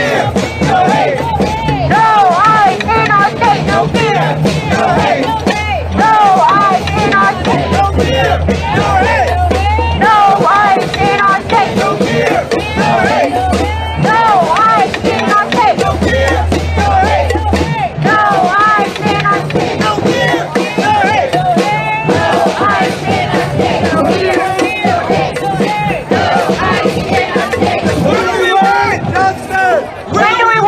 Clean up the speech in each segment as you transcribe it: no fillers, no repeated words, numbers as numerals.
fear, no hate. No, I cannot take no fear, no hate. No, I cannot take no fear, no hate. No, I cannot take no fear, no hate. No, I cannot take no fear, no hate. No, I cannot take no fear, no hate. No, I cannot take no fear, no hate. No, I cannot take no fear. When do we want justice? When do we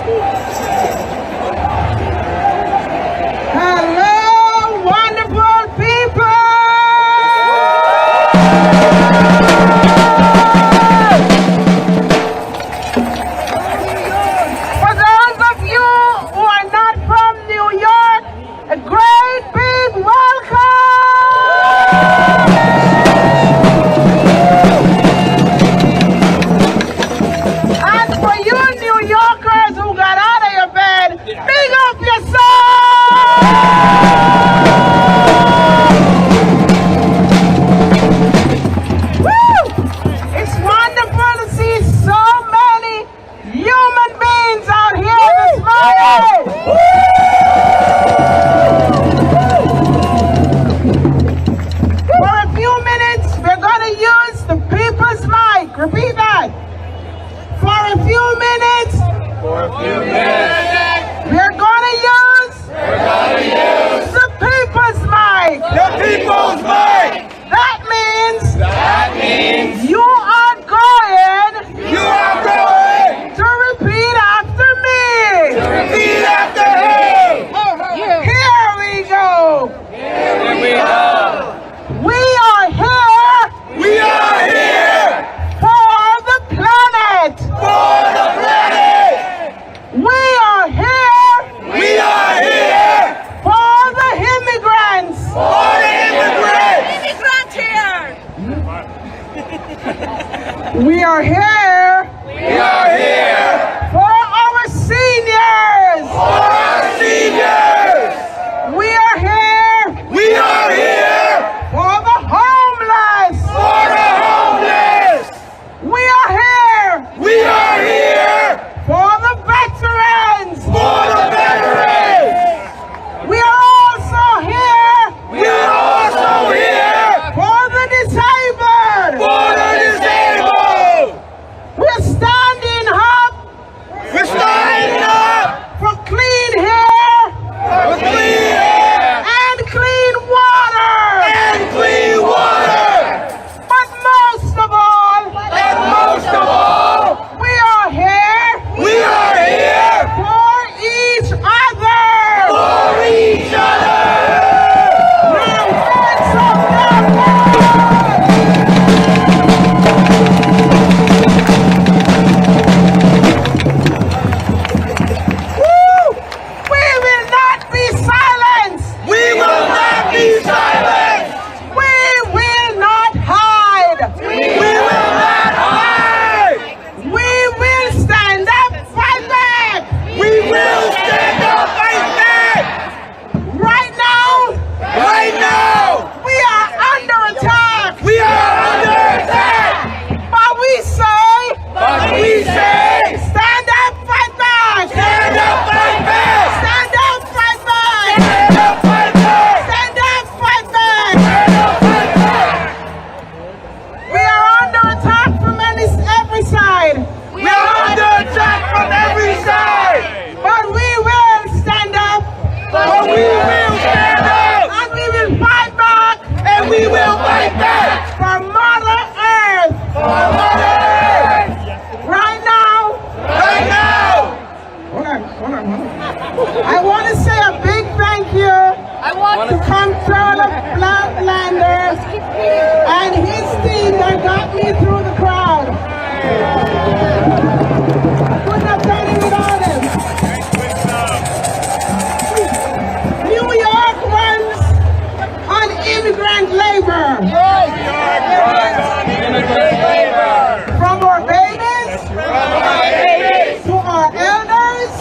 Hello, wonderful people! For those of you who are not from New York, a great big welcome! And for you New Yorkers who got out of your bed, big up Woo! It's wonderful to see so many human beings out here this morning. For a few minutes, we're going to use the people's mic. Repeat that. For a few minutes, we're going to use the people's mic. The people's mic. That means You are going to repeat after me. repeat after him. Here we go. Here we go. We are here We are here for the planet. for the planet. We are here We are here for the immigrants. for the immigrants. We are here We are here for our seniors. for our seniors. We are here We are here for the homeless. for the homeless. We are here We are here for the veterans. for the veterans. We are also here We are also here for the disabled. for the disabled. We're standing up We're standing up for clean air for clean air and clean water. and clean water. But most of all, And most of all, we are here we are here for each other. for each other. Now, hands up, everyone. Woo! We will not be silenced. We will not be silent. We will not hide. We will not hide. We will stand up, fight back. We will stand up, fight back. Right now, Right now, we are under attack. we are under attack. But we say, But we say, stand up, fight back. stand up, fight back. Stand up, fight back. Stand up, fight back. Stand up, fight back. Stand up, fight back. We are under attack from every side. We are under attack from every side. But we will stand up. But we will stand up. And we will fight back And we will fight back for Mother Earth. for Mother Earth. Right now, Right now, hold on. I want to say a big thank you to Comptroller Flatlander and his team that got me through the crowd. Couldn't have done it without him. New York runs on immigrant labor. From our babies to our elders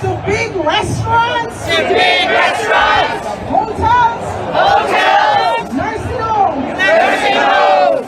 to big restaurants, hotels, nursing homes.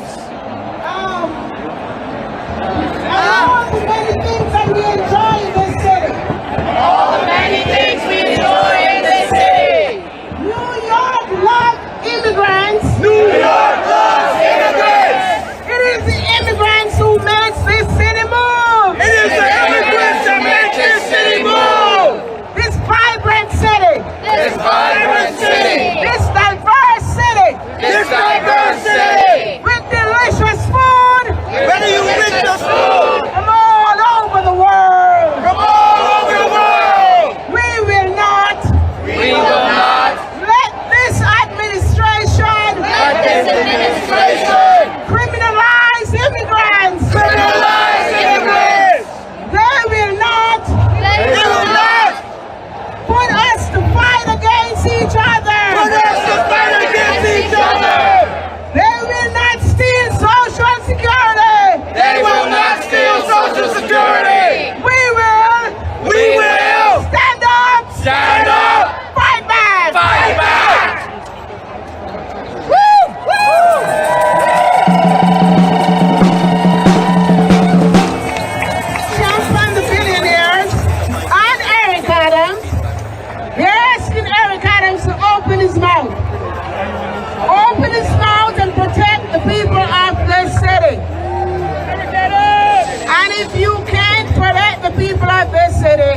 if you can't protect the people of this city,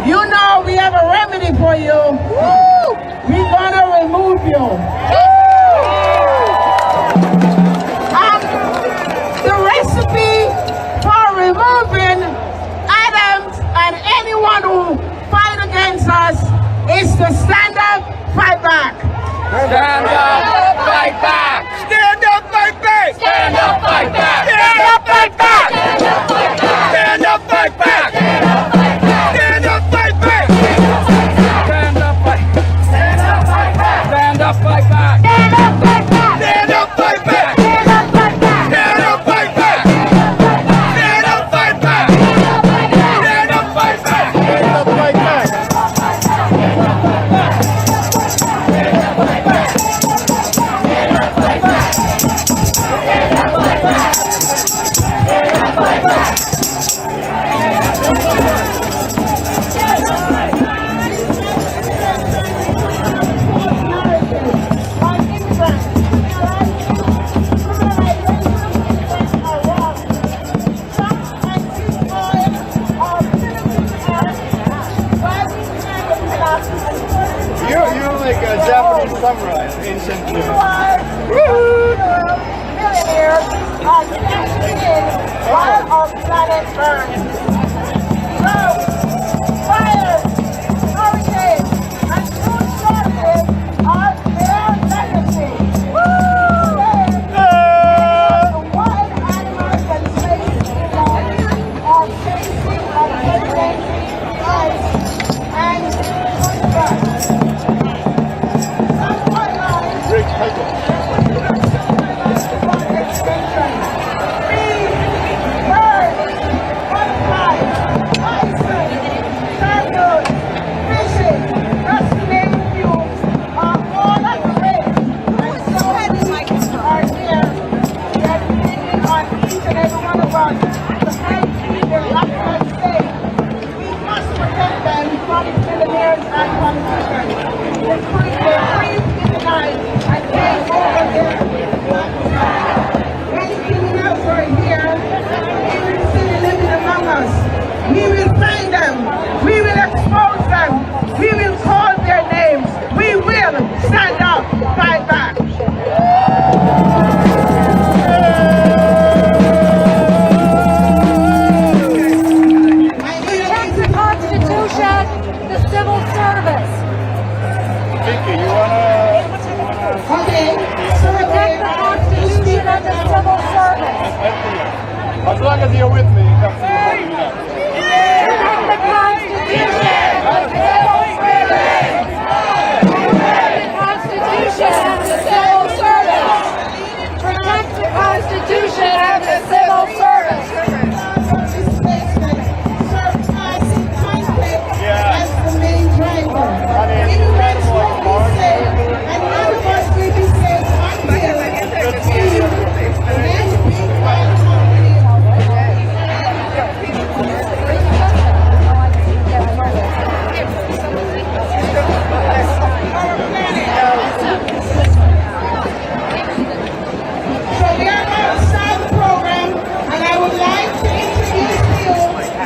you know we have a remedy for you. We're gonna remove you. The recipe for removing Adams and anyone who fight against us is to stand up, fight back. Stand up, fight back. Stand up, fight back. Stand up, fight back. Stand up, fight back. Stand up, fight back. Stand up, fight back. Stand up, fight back. Stand up, fight back. Stand up, fight back. Stand up, fight back. Stand up, fight back. Stand up, fight back. Stand up, fight back. Stand up, fight back. Stand up, fight back. Stand up, fight back. Stand up, fight back. You're like a Japanese samurai, ancient. Millionaires are cashed in while our planet burns. So, fire, hurricanes, and food shortages are their legacy. The wild animals and slaves are chasing our president's lives and trust. We will find them, we will expose them, we will call their names, we will stand up, fight back. Protect the Constitution, the civil service. Vicky, you wanna? Okay, so Protect the Constitution and the civil service. As long as you're with me, that's what you do. Protect the Constitution. Protect the Constitution and the civil service. Protect the Constitution and the civil service. as the main driver. In the next what we say, and all of us will be safe until So we are going to start the program, and I would like to introduce to you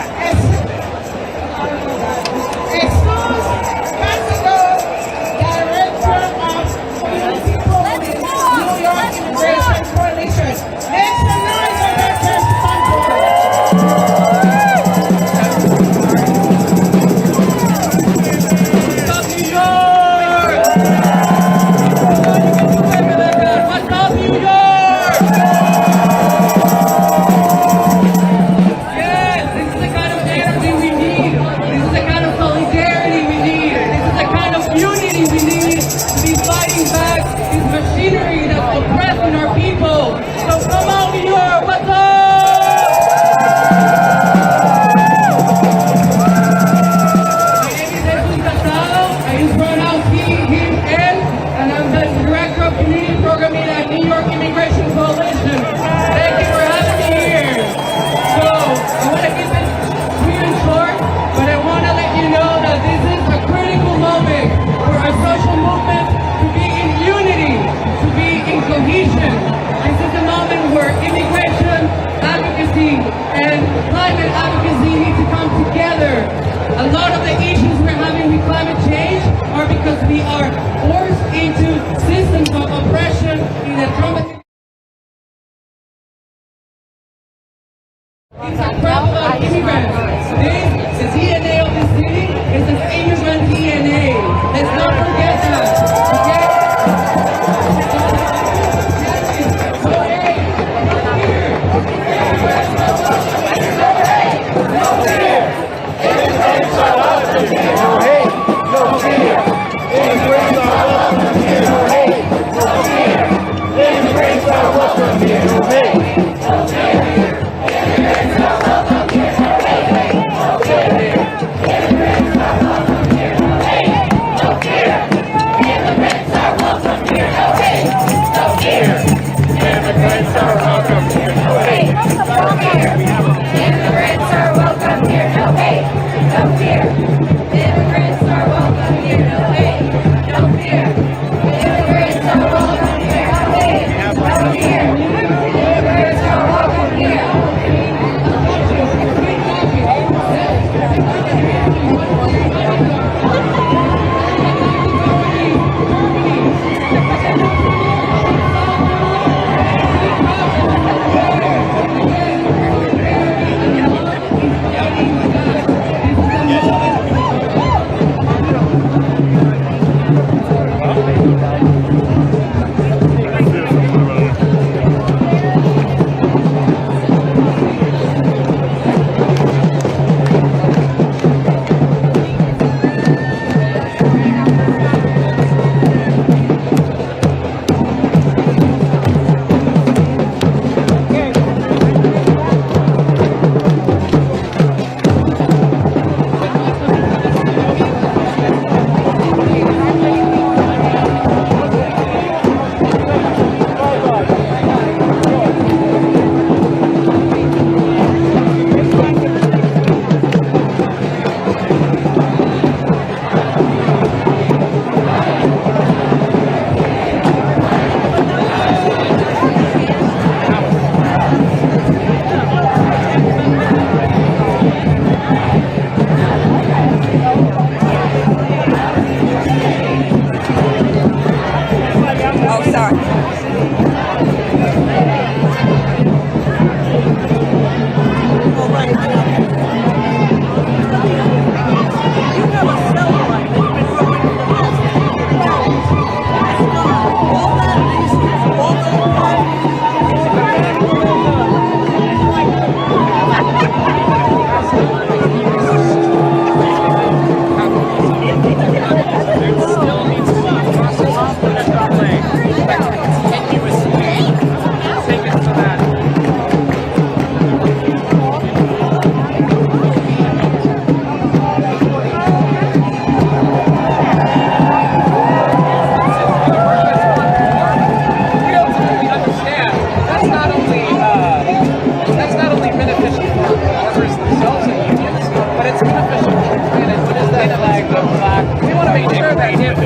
it's inefficient to try to put his data back. We want to make sure that if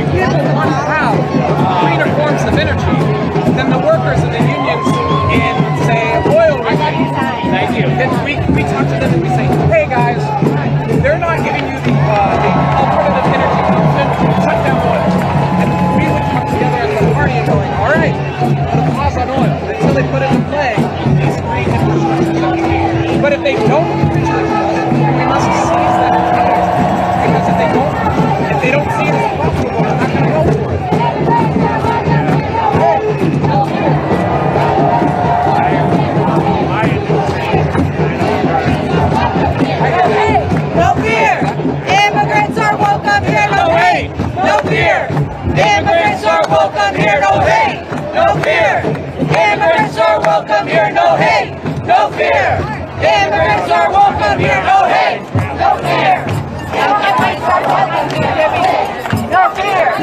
people want to have cleaner forms of energy, then the workers and the unions in, say, oil refining, then we talk to them and we say, hey guys, they're not giving you the alternative energy option, shut down oil. And we would come together as a party and going, all right, put a pause on oil until they put into play these green infrastructures that we need. But if they don't research us, we must seize that product. Because if they don't see it as profitable, they're not going to go for it. No fear! Immigrants are welcome here, no hate! No fear! Immigrants are welcome here, no hate! No fear! Immigrants are welcome here, no hate! No fear! Immigrants are welcome here, no hate! No fear! Immigrants are welcome here, no hate! No fear!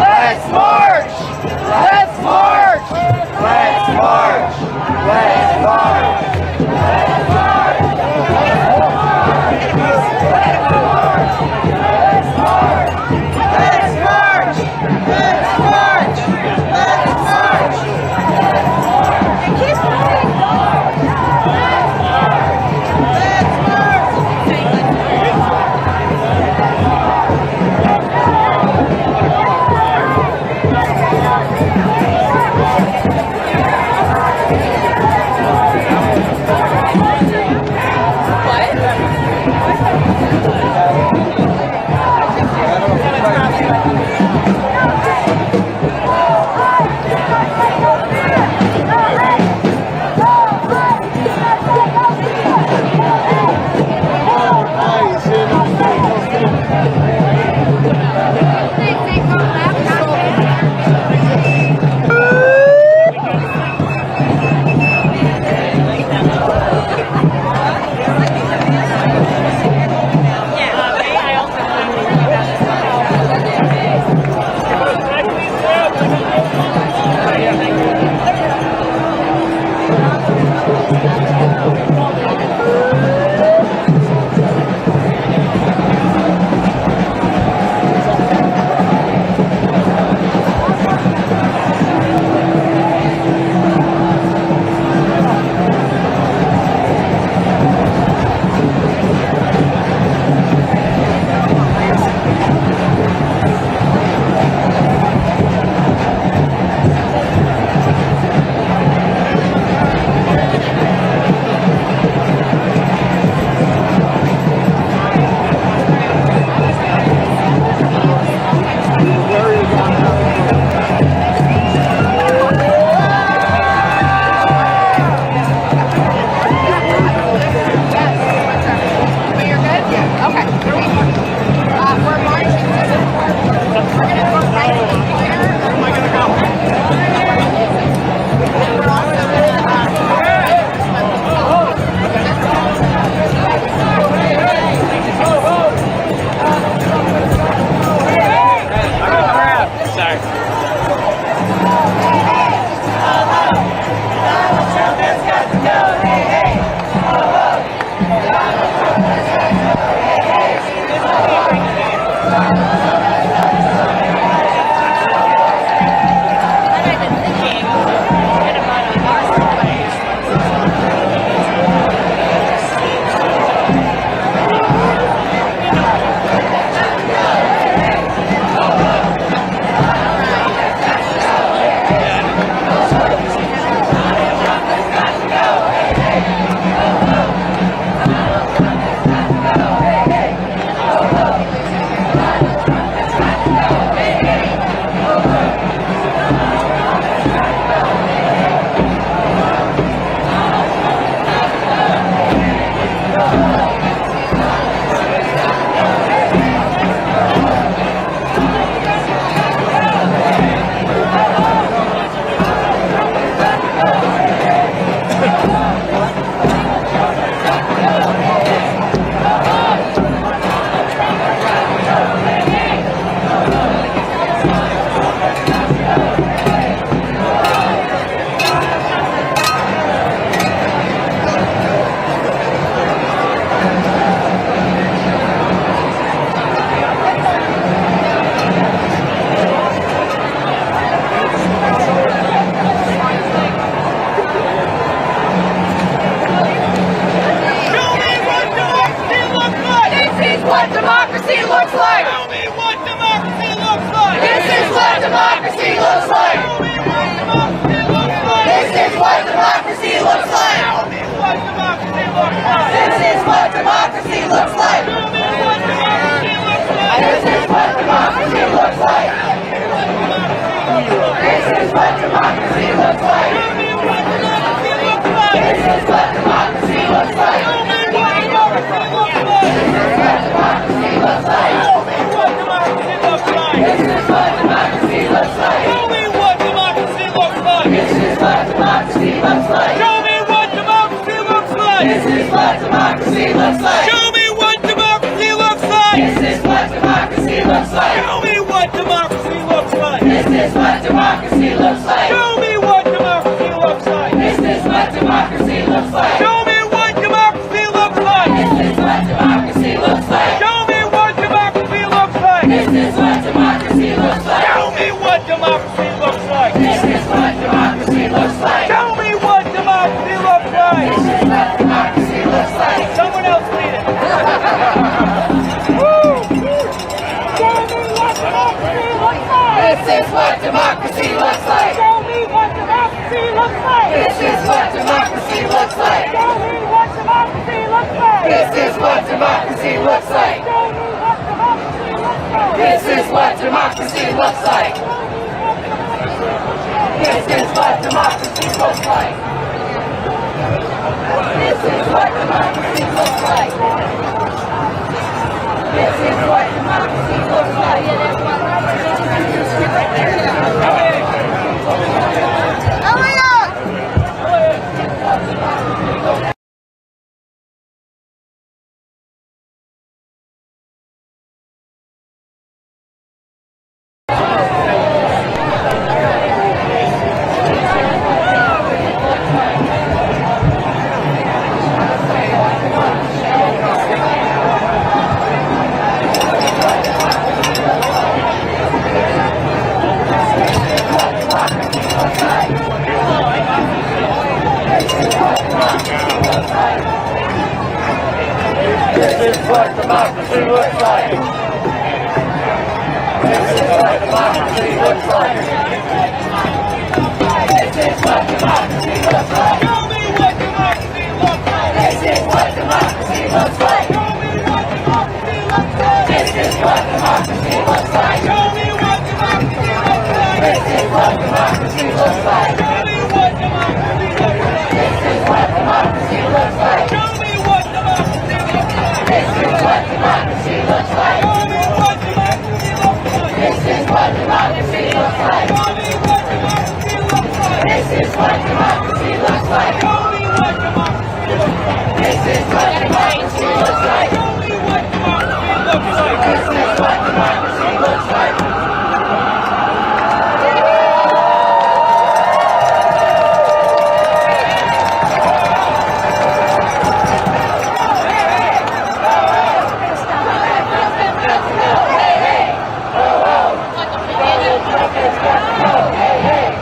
Let's march! looks like. This is what democracy looks like. This is what democracy looks like. This is what democracy looks like. This is what democracy looks like. This is what democracy looks like. This is what democracy looks like. Show me what democracy looks like. This is what democracy looks like. Show me what democracy looks like. This is what democracy looks like. Show me what democracy looks like. This is what democracy looks like. Show me what democracy looks like. This is what democracy looks like. Show me what democracy looks like. This is what democracy looks like. Show me what democracy looks like. This is what democracy looks like. Show me what democracy looks like. This is what democracy looks like. Show me what democracy looks like. This is what democracy looks like. Show me what democracy looks like. This is what democracy looks like. Someone else read it. This is what democracy looks like. Show me what democracy looks like. This is what democracy looks like. Show me what democracy looks like. This is what democracy looks like. Show me what democracy looks like. This is what democracy looks like. This is what democracy looks like. This is what democracy looks like. This is what democracy looks like. This is what democracy looks like. This is what democracy looks like. This is what democracy looks like. Show me what democracy looks like. This is what democracy looks like. Show me what democracy looks like. This is what democracy looks like. Show me what democracy looks like. This is what democracy looks like. Show me what democracy looks like. This is what democracy looks like. Show me what democracy looks like. This is what democracy looks like. Show me what democracy looks like. This is what democracy looks like. Show me what democracy looks like. This is what democracy looks like. Show me what democracy looks like. This is what democracy looks like. Show me what democracy looks like. This is what democracy looks like. Hey, hey,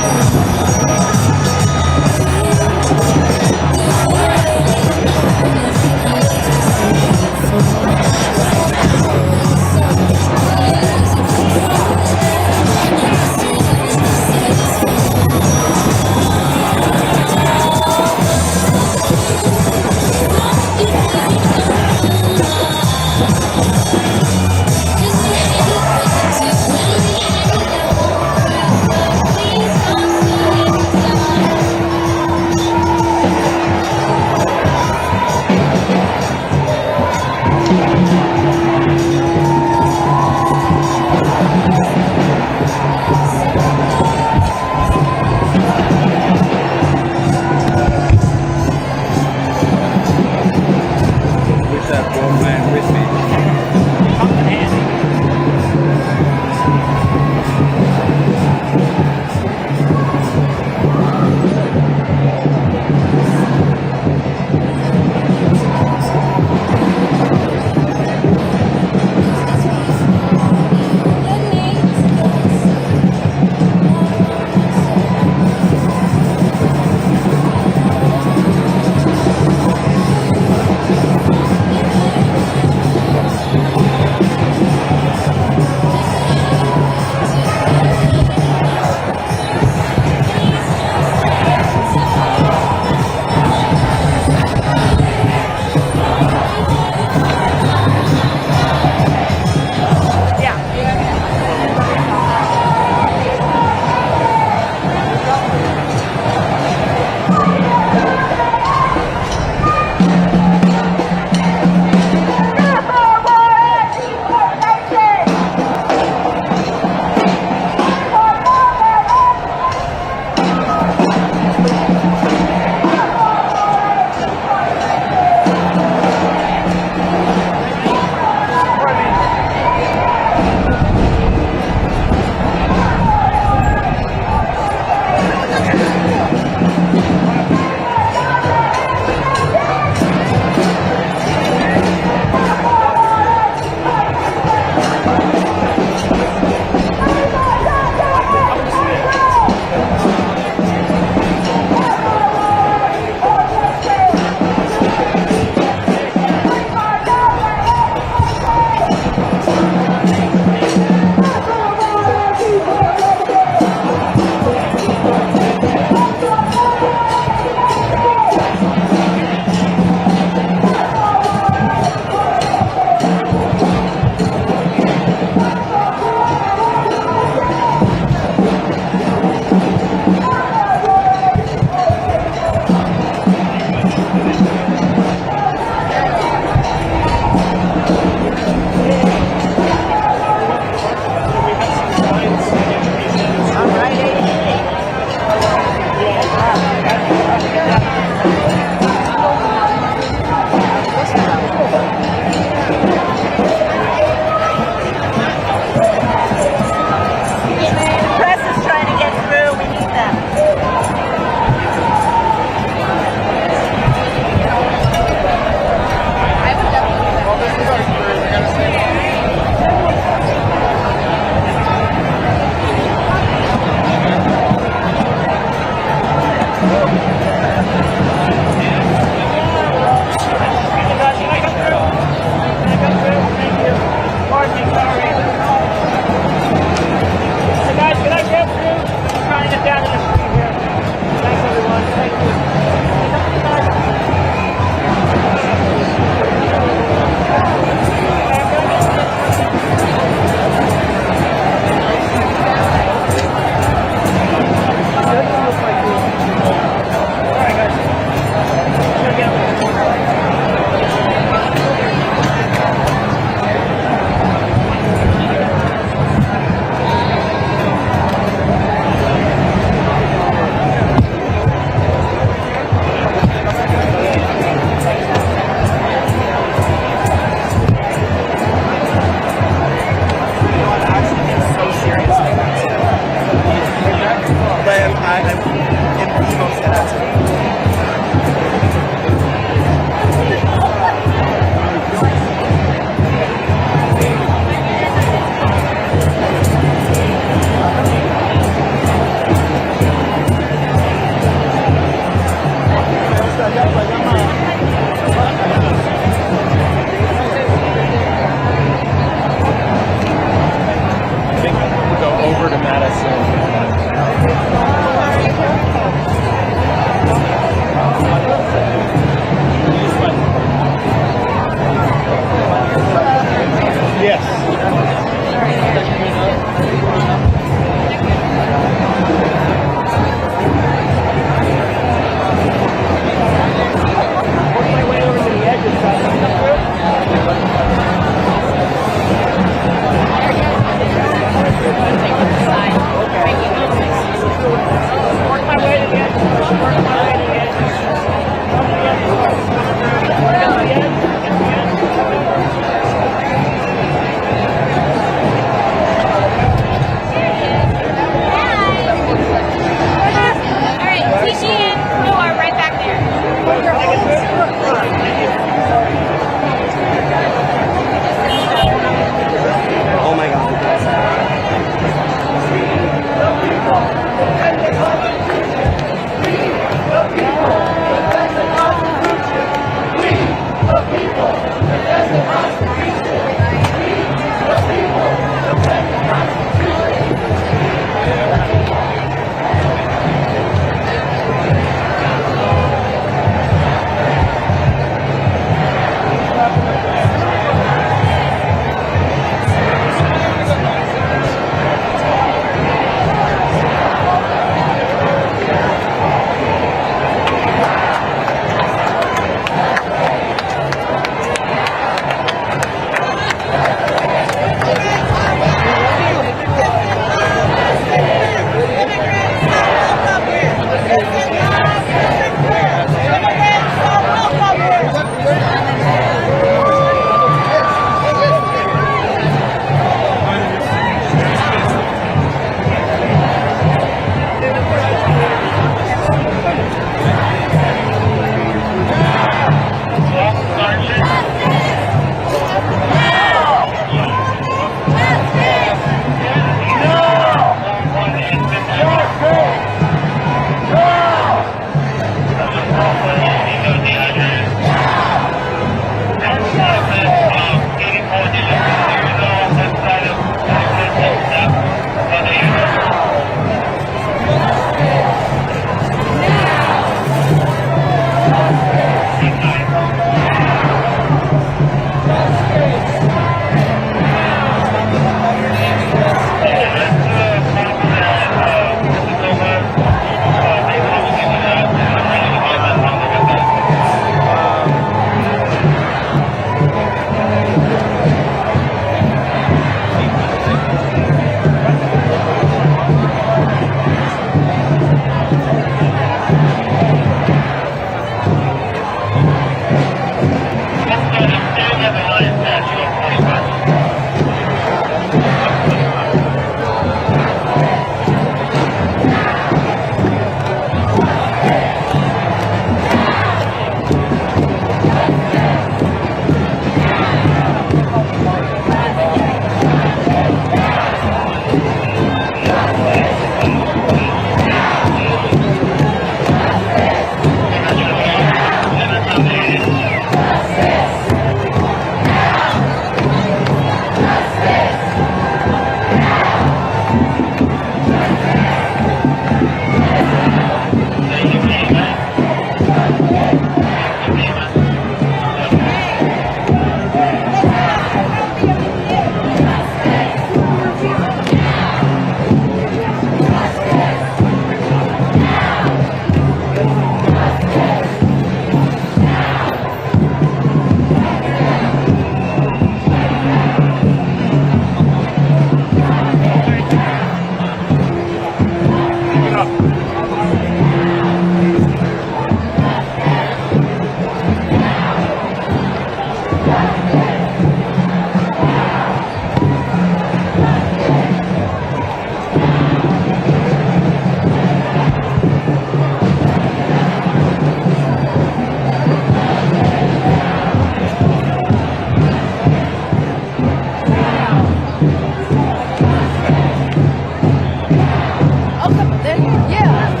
Yeah.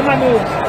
my move.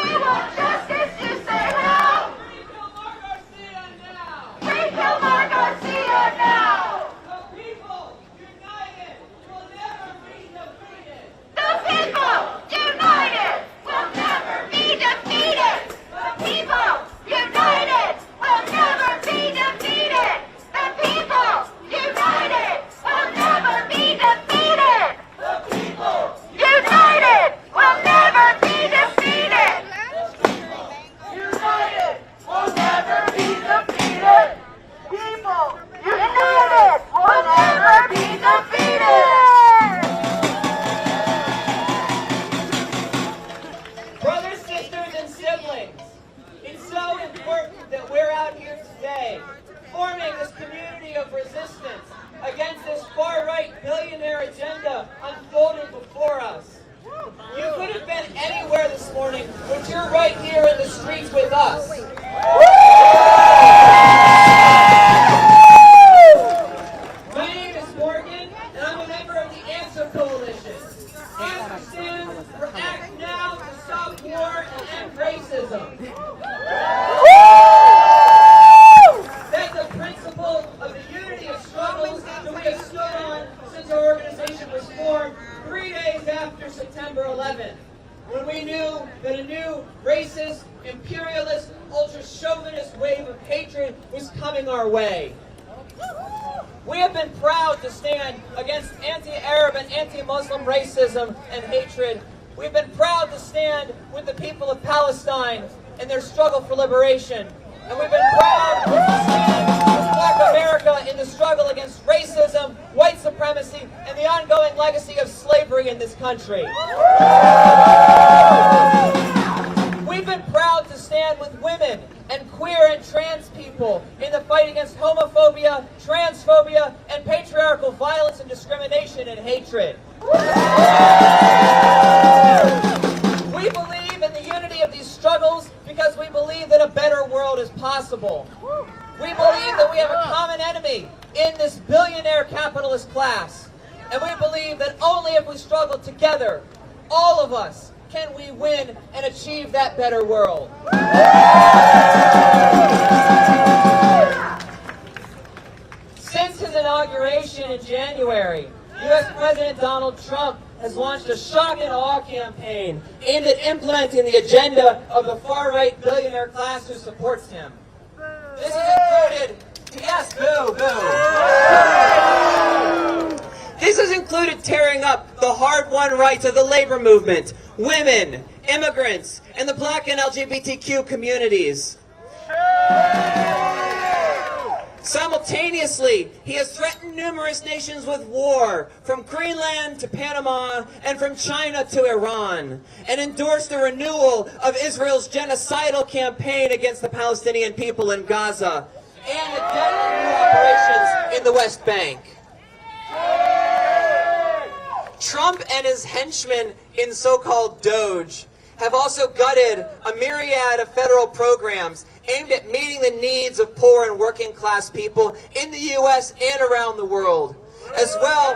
We want justice, you say how? Free Omar Garcia now! The people united will never be defeated! The people united will never be defeated! The people united will never be defeated! The people united will never be defeated! The people united will never be defeated! United will never be defeated! People united will never be defeated! Brothers, sisters, and siblings, it's so important that we're out here today, forming this community of resistance against this far-right billionaire agenda unfolding before us. You could have been anywhere this morning, but you're right here in the streets with us. My name is Morgan, and I'm a member of the Answer Coalition. Answer stands for Act Now to Stop War and End Racism. That's a principle of the unity of struggles that we have stood on since our organization was formed 3 days after September 11th, when we knew that a new racist, imperialist, ultra-chauvinist wave of hatred was coming our way. We have been proud to stand against anti-Arab and anti-Muslim racism and hatred. We've been proud to stand with the people of Palestine in their struggle for liberation. And we've been proud to stand with Black America in the struggle against racism, white supremacy, and the ongoing legacy of slavery in this country. We've been proud to stand with women and queer and trans people in the fight against homophobia, transphobia, and patriarchal violence and discrimination and hatred. We believe in the unity of these struggles because we believe that a better world is possible. We believe that we have a common enemy in this billionaire capitalist class. And we believe that only if we struggle together, all of us, can we win and achieve that better world. Since his inauguration in January, U.S. President Donald Trump has launched a shock and awe campaign aimed at implementing the agenda of the far-right billionaire class who supports him. This has included, yes, boo, boo. This has included tearing up the hard-won rights of the labor movement, women, immigrants, and the Black and LGBTQ communities. Simultaneously, he has threatened numerous nations with war, from Greenland to Panama and from China to Iran, and endorsed the renewal of Israel's genocidal campaign against the Palestinian people in Gaza, and the deadly new operations in the West Bank. Trump and his henchmen in so-called Doge have also gutted a myriad of federal programs aimed at meeting the needs of poor and working class people in the U.S. and around the world. As well,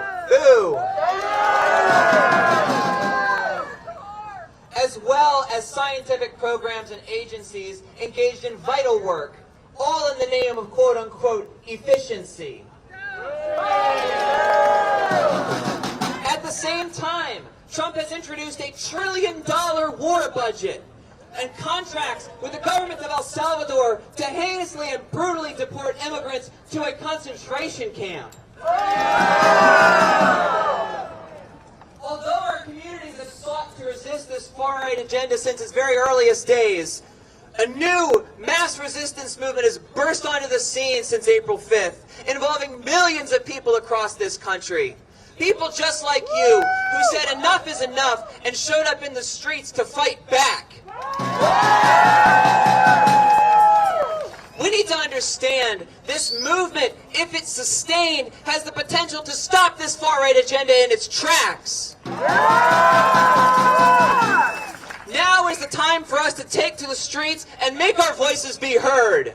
as well as scientific programs and agencies engaged in vital work, all in the name of quote-unquote efficiency. At the same time, Trump has introduced a $1 trillion war budget and contracts with the government of El Salvador to heinously and brutally deport immigrants to a concentration camp. Although our communities have sought to resist this far-right agenda since its very earliest days, a new mass resistance movement has burst onto the scene since April 5th, involving millions of people across this country. People just like you, who said enough is enough and showed up in the streets to fight back. We need to understand this movement, if it's sustained, has the potential to stop this far-right agenda in its tracks. Now is the time for us to take to the streets and make our voices be heard.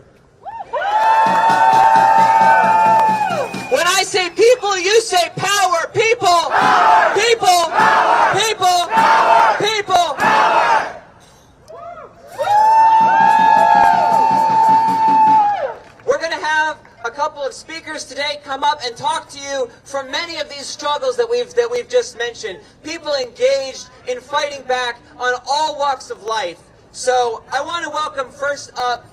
When I say people, you say power. People, power. People, power. People, power. People, power. of speakers today come up and talk to you from many of these struggles that we've just mentioned. People engaged in fighting back on all walks of life. So I want to welcome first up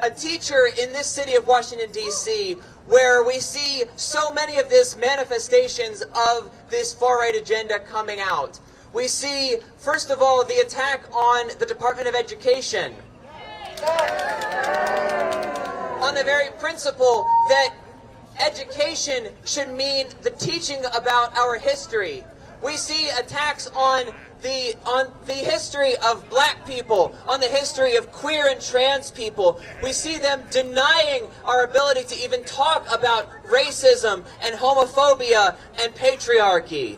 a teacher in this city of Washington, D.C., where we see so many of these manifestations of this far-right agenda coming out. We see, first of all, the attack on the Department of Education, on the very principle that education should mean the teaching about our history. We see attacks on the history of black people, on the history of queer and trans people. We see them denying our ability to even talk about racism and homophobia and patriarchy.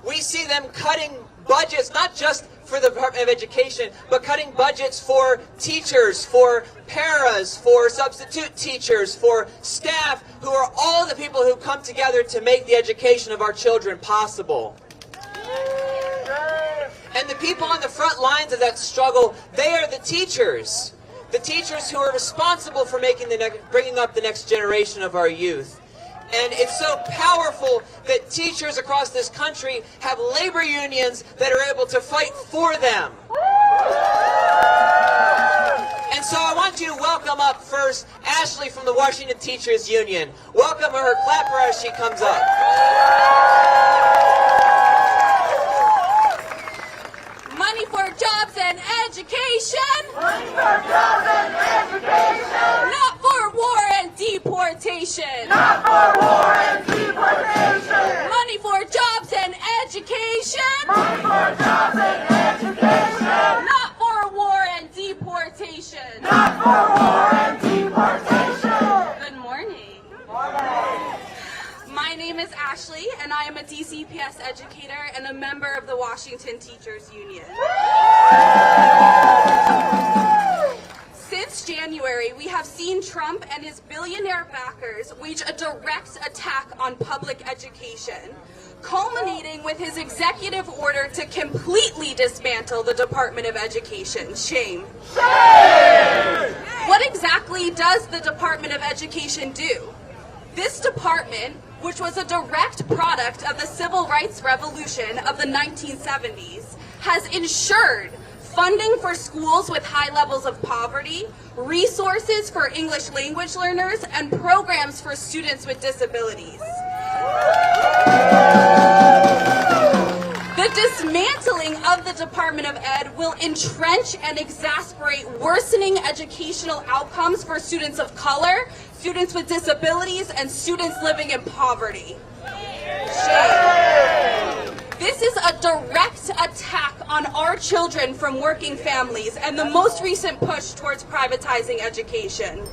We see them cutting budgets, not just for the Department of Education, but cutting budgets for teachers, for paras, for substitute teachers, for staff, who are all the people who come together to make the education of our children possible. And the people on the front lines of that struggle, they are the teachers who are responsible for bringing up the next generation of our youth. And it's so powerful that teachers across this country have labor unions that are able to fight for them. And so I want you to welcome up first Ashley from the Washington Teachers Union. Welcome her, clap her as she comes up. Money for jobs and education. Money for jobs and education. Not for war and deportation. Not for war and deportation. Money for jobs and education. Money for jobs and education. Not for war and deportation. Not for war and deportation. Good morning. My name is Ashley, and I am a DCPS educator and a member of the Washington Teachers Union. Since January, we have seen Trump and his billionaire backers wage a direct attack on public education, culminating with his executive order to completely dismantle the Department of Education. Shame. Shame! What exactly does the Department of Education do? This department, which was a direct product of the Civil Rights Revolution of the 1970s, has ensured funding for schools with high levels of poverty, resources for English language learners, and programs for students with disabilities. The dismantling of the Department of Ed will entrench and exasperate worsening educational outcomes for students of color, students with disabilities, and students living in poverty. Shame. This is a direct attack on our children from working families and the most recent push towards privatizing education.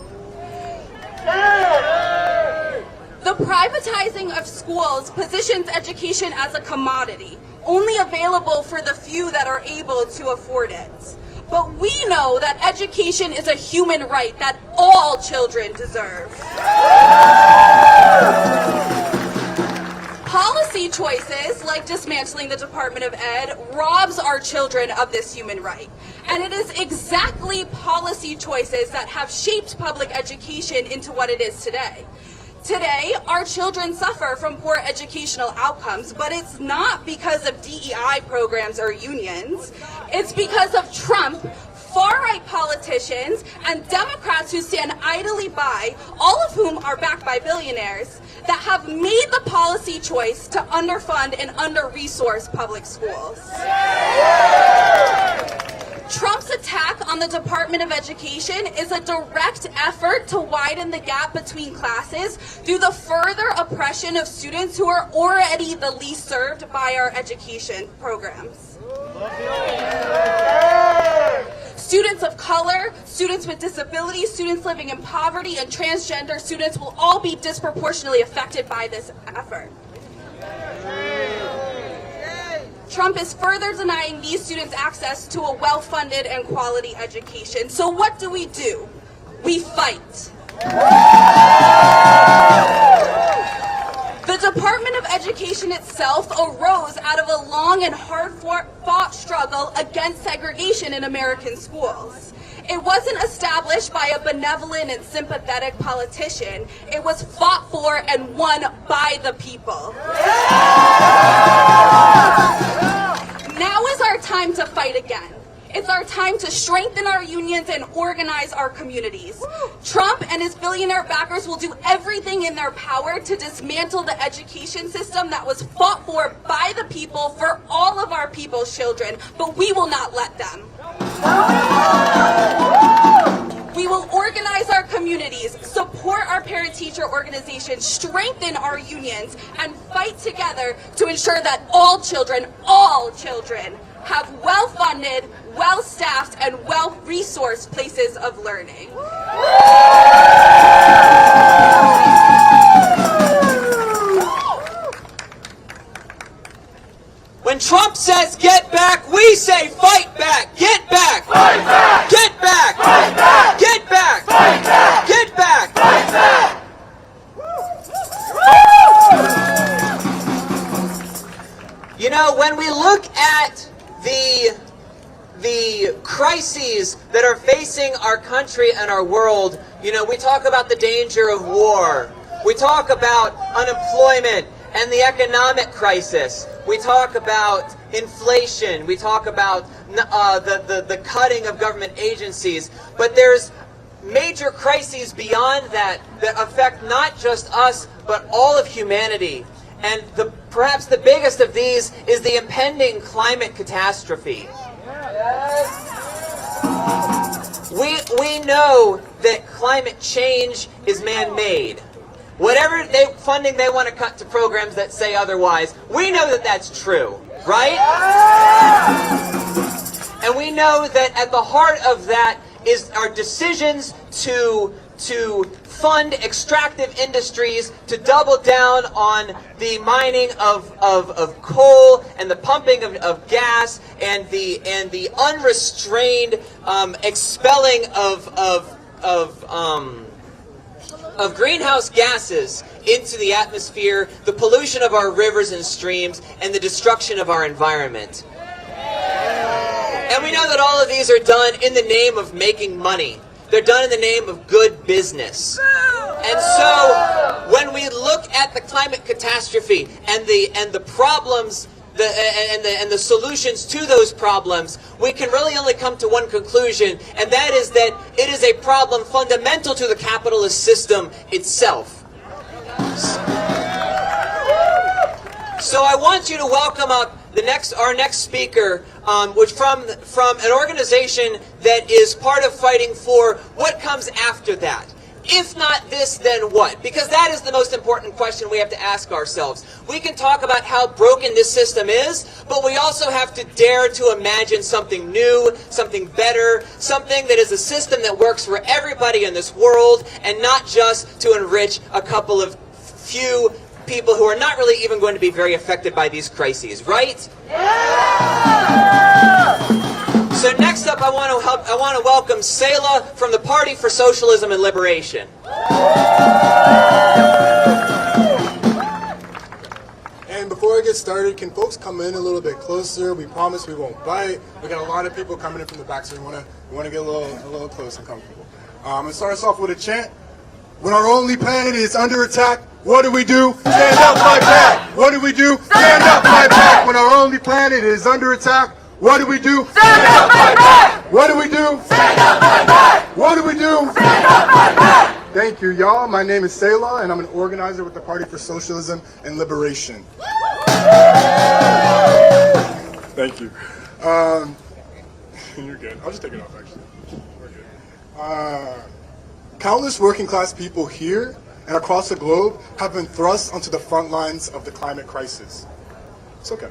The privatizing of schools positions education as a commodity, only available for the few that are able to afford it. But we know that education is a human right that all children deserve. Policy choices, like dismantling the Department of Ed, robs our children of this human right. And it is exactly policy choices that have shaped public education into what it is today. Today, our children suffer from poor educational outcomes, but it's not because of DEI programs or unions. It's because of Trump, far-right politicians, and Democrats who stand idly by, all of whom are backed by billionaires, that have made the policy choice to underfund and under-resource public schools. Trump's attack on the Department of Education is a direct effort to widen the gap between classes through the further oppression of students who are already the least served by our education programs. Students of color, students with disabilities, students living in poverty, and transgender students will all be disproportionately affected by this effort. Trump is further denying these students access to a well-funded and quality education. So what do? We fight. The Department of Education itself arose out of a long and hard-fought struggle against segregation in American schools. It wasn't established by a benevolent and sympathetic politician. It was fought for and won by the people. Now is our time to fight again. It's our time to strengthen our unions and organize our communities. Trump and his billionaire backers will do everything in their power to dismantle the education system that was fought for by the people for all of our people's children, but we will not let them. We will organize our communities, support our parent-teacher organizations, strengthen our unions, and fight together to ensure that all children, have well-funded, well-staffed, and well-resourced places of learning. When Trump says get back, we say fight back. Get back. Fight back. Get back. Fight back. Get back. Fight back. Get back. Fight back. You know, when we look at the crises that are facing our country and our world, you know, we talk about the danger of war. We talk about unemployment and the economic crisis. We talk about inflation. We talk about the cutting of government agencies. But there's major crises beyond that that affect not just us, but all of humanity. And perhaps the biggest of these is the impending climate catastrophe. We know that climate change is man-made. Whatever funding they want to cut to programs that say otherwise, we know that that's true, right? And we know that at the heart of that is our decisions to fund extractive industries, to double down on the mining of coal and the pumping of gas and the unrestrained expelling of greenhouse gases into the atmosphere, the pollution of our rivers and streams, and the destruction of our environment. And we know that all of these are done in the name of making money. They're done in the name of good business. And so when we look at the climate catastrophe and the problems and the solutions to those problems, we can really only come to one conclusion, and that is that it is a problem fundamental to the capitalist system itself. So I want you to welcome up our next speaker, which from an organization that is part of fighting for what comes after that. If not this, then what? Because that is the most important question we have to ask ourselves. We can talk about how broken this system is, but we also have to dare to imagine something new, something better, something that is a system that works for everybody in this world and not just to enrich a couple of few people who are not really even going to be very affected by these crises, right? So next up, I want to welcome Selah from the Party for Socialism and Liberation. And before I get started, can folks come in a little bit closer? We promise we won't bite. We got a lot of people coming in from the back, so we want to get a little close and comfortable. And start us off with a chant. When our only planet is under attack, what do we do? Stand up, fight back. What do we do? Stand up, fight back. When our only planet is under attack, what do we do? Stand up, fight back! What do we do? Stand up, fight back! What do we do? Stand up, fight back! Thank you, y'all. My name is Selah, and I'm an organizer with the Party for Socialism and Liberation. Thank you. You're good. I'll just take it off, actually. We're good. Countless working class people here and across the globe have been thrust onto the front lines of the climate crisis. It's okay.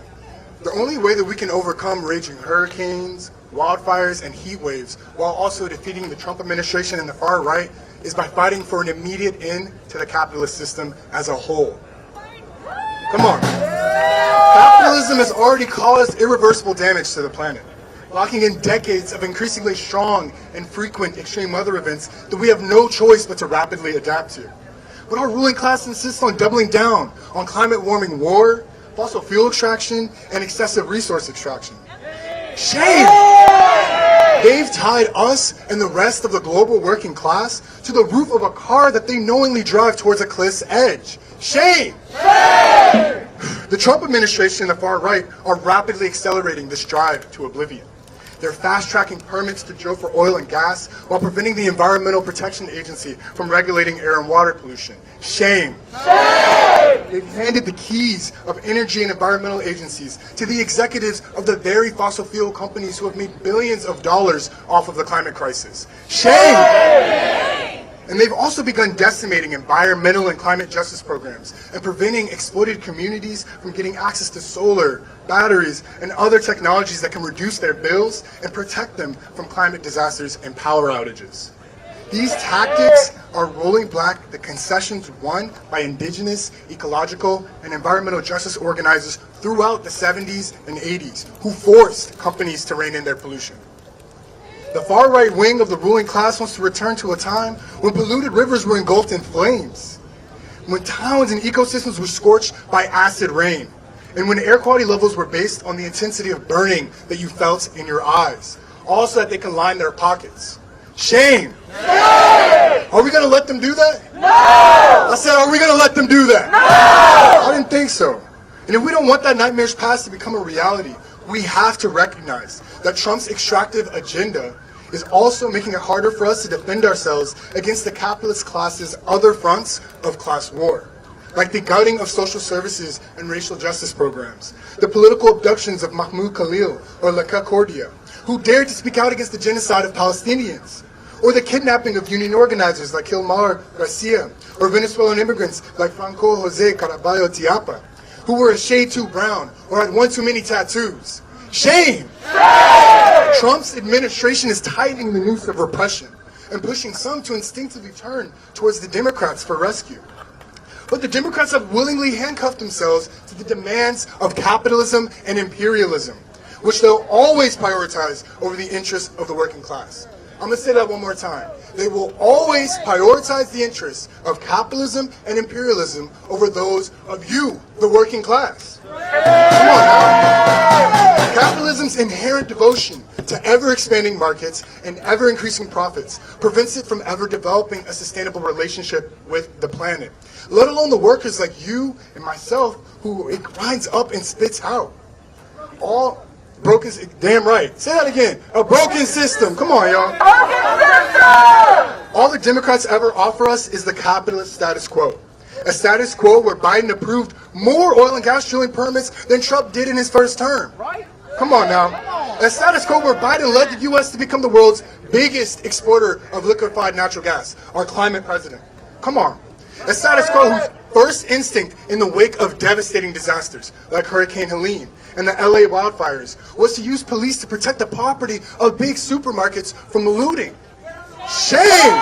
The only way that we can overcome raging hurricanes, wildfires, and heat waves while also defeating the Trump administration and the far right is by fighting for an immediate end to the capitalist system as a whole. Come on. Capitalism has already caused irreversible damage to the planet, locking in decades of increasingly strong and frequent extreme weather events that we have no choice but to rapidly adapt to. But our ruling class insists on doubling down on climate warming war, fossil fuel extraction, and excessive resource extraction. Shame! They've tied us and the rest of the global working class to the roof of a car that they knowingly drive towards a cliff's edge. Shame! Shame! The Trump administration and the far right are rapidly accelerating this drive to oblivion. They're fast-tracking permits to drill for oil and gas while preventing the Environmental Protection Agency from regulating air and water pollution. Shame! Shame! They've handed the keys of energy and environmental agencies to the executives of the very fossil fuel companies who have made billions of dollars off of the climate crisis. Shame! Shame! And they've also begun decimating environmental and climate justice programs and preventing exploited communities from getting access to solar, batteries, and other technologies that can reduce their bills and protect them from climate disasters and power outages. These tactics are rolling back the concessions won by indigenous, ecological, and environmental justice organizers throughout the 70s and 80s, who forced companies to rein in their pollution. The far right wing of the ruling class wants to return to a time when polluted rivers were engulfed in flames, when towns and ecosystems were scorched by acid rain, and when air quality levels were based on the intensity of burning that you felt in your eyes, all so that they can line their pockets. Shame! Shame! Are we going to let them do that? No! I said, are we going to let them do that? No! I didn't think so. And if we don't want that nightmarish past to become a reality, we have to recognize that Trump's extractive agenda is also making it harder for us to defend ourselves against the capitalist class's other fronts of class war, like the gutting of social services and racial justice programs, the political abductions of Mahmoud Khalil or Laka Cordia, who dared to speak out against the genocide of Palestinians, or the kidnapping of union organizers like Hilmar Garcia, or Venezuelan immigrants like Franco Jose Caraballo Tiapa, who were a shade too brown or had one too many tattoos. Shame! Shame! Trump's administration is tightening the noose of repression and pushing some to instinctively turn towards the Democrats for rescue. But the Democrats have willingly handcuffed themselves to the demands of capitalism and imperialism, which they'll always prioritize over the interests of the working class. I'm going to say that one more time. They will always prioritize the interests of capitalism and imperialism over those of you, the working class. Come on now. Capitalism's inherent devotion to ever-expanding markets and ever-increasing profits prevents it from ever developing a sustainable relationship with the planet, let alone the workers like you and myself who it grinds up and spits out. All broken, damn right. Say that again. A broken system. Come on, y'all. Broken system! All the Democrats ever offer us is the capitalist status quo. A status quo where Biden approved more oil and gas drilling permits than Trump did in his first term. Right? Come on now. A status quo where Biden led the U.S. to become the world's biggest exporter of liquefied natural gas, our climate president. Come on. A status quo whose first instinct in the wake of devastating disasters like Hurricane Helene and the LA wildfires was to use police to protect the property of big supermarkets from looting. Shame!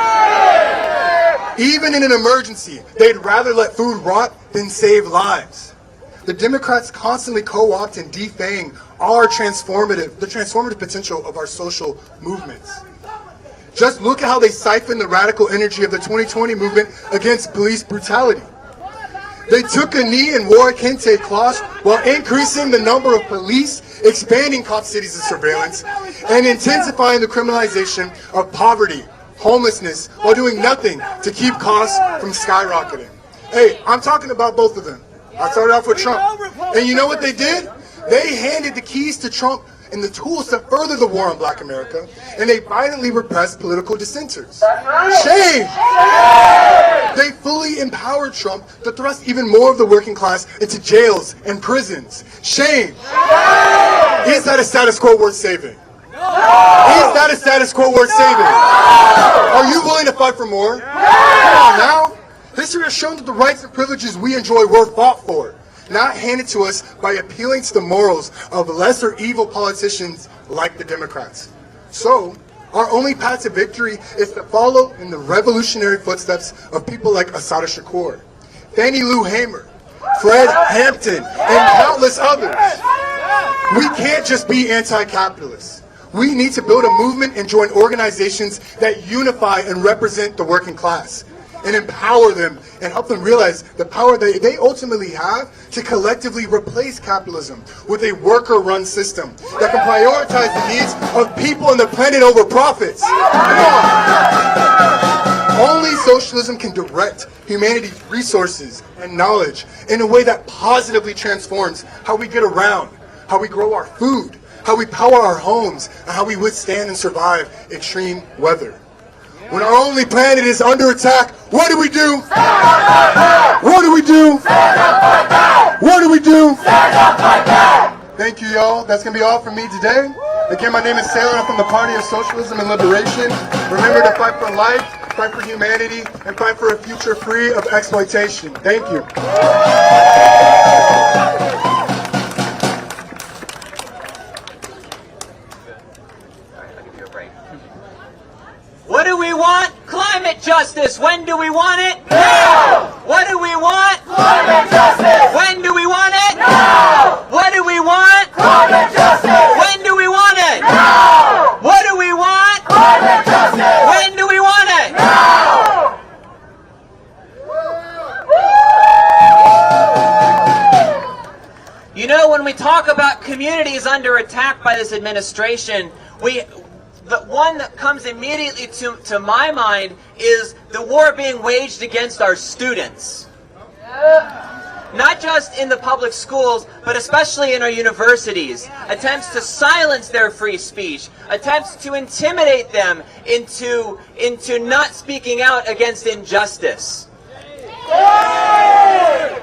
Even in an emergency, they'd rather let food rot than save lives. The Democrats constantly co-opt and defang the transformative potential of our social movements. Just look at how they siphon the radical energy of the 2020 movement against police brutality. They took a knee and wore a kente cloth while increasing the number of police, expanding cop cities of surveillance, and intensifying the criminalization of poverty, homelessness, while doing nothing to keep costs from skyrocketing. Hey, I'm talking about both of them. I started off with Trump. And you know what they did? They handed the keys to Trump and the tools to further the war on Black America, and they violently repressed political dissenters. Shame! They fully empowered Trump to thrust even more of the working class into jails and prisons. Shame! Is that a status quo worth saving? Is that a status quo worth saving? Are you willing to fight for more? Come on now. History has shown that the rights and privileges we enjoy were fought for, not handed to us by appealing to the morals of lesser evil politicians like the Democrats. So, our only path to victory is to follow in the revolutionary footsteps of people like Assata Shakur, Fannie Lou Hamer, Fred Hampton, and countless others. We can't just be anti-capitalists. We need to build a movement and join organizations that unify and represent the working class. and empower them and help them realize the power that they ultimately have to collectively replace capitalism with a worker-run system that can prioritize the needs of people and the planet over profits. Come on. Only socialism can direct humanity's resources and knowledge in a way that positively transforms how we get around, how we grow our food, how we power our homes, and how we withstand and survive extreme weather. When our only planet is under attack, what do we do? What do we do? What do we do? Thank you, y'all. That's going to be all from me today. Again, my name is Sailor. I'm from the Party of Socialism and Liberation. Remember to fight for life, fight for humanity, and fight for a future free of exploitation. Thank you. What do we want? Climate justice. When do we want it? Now! What do we want? Climate justice! When do we want it? Now! What do we want? Climate justice! When do we want it? Now! What do we want? Climate justice! When do we want it? Now! You know, when we talk about communities under attack by this administration, the one that comes immediately to my mind is the war being waged against our students. Not just in the public schools, but especially in our universities. Attempts to silence their free speech. Attempts to intimidate them into not speaking out against injustice.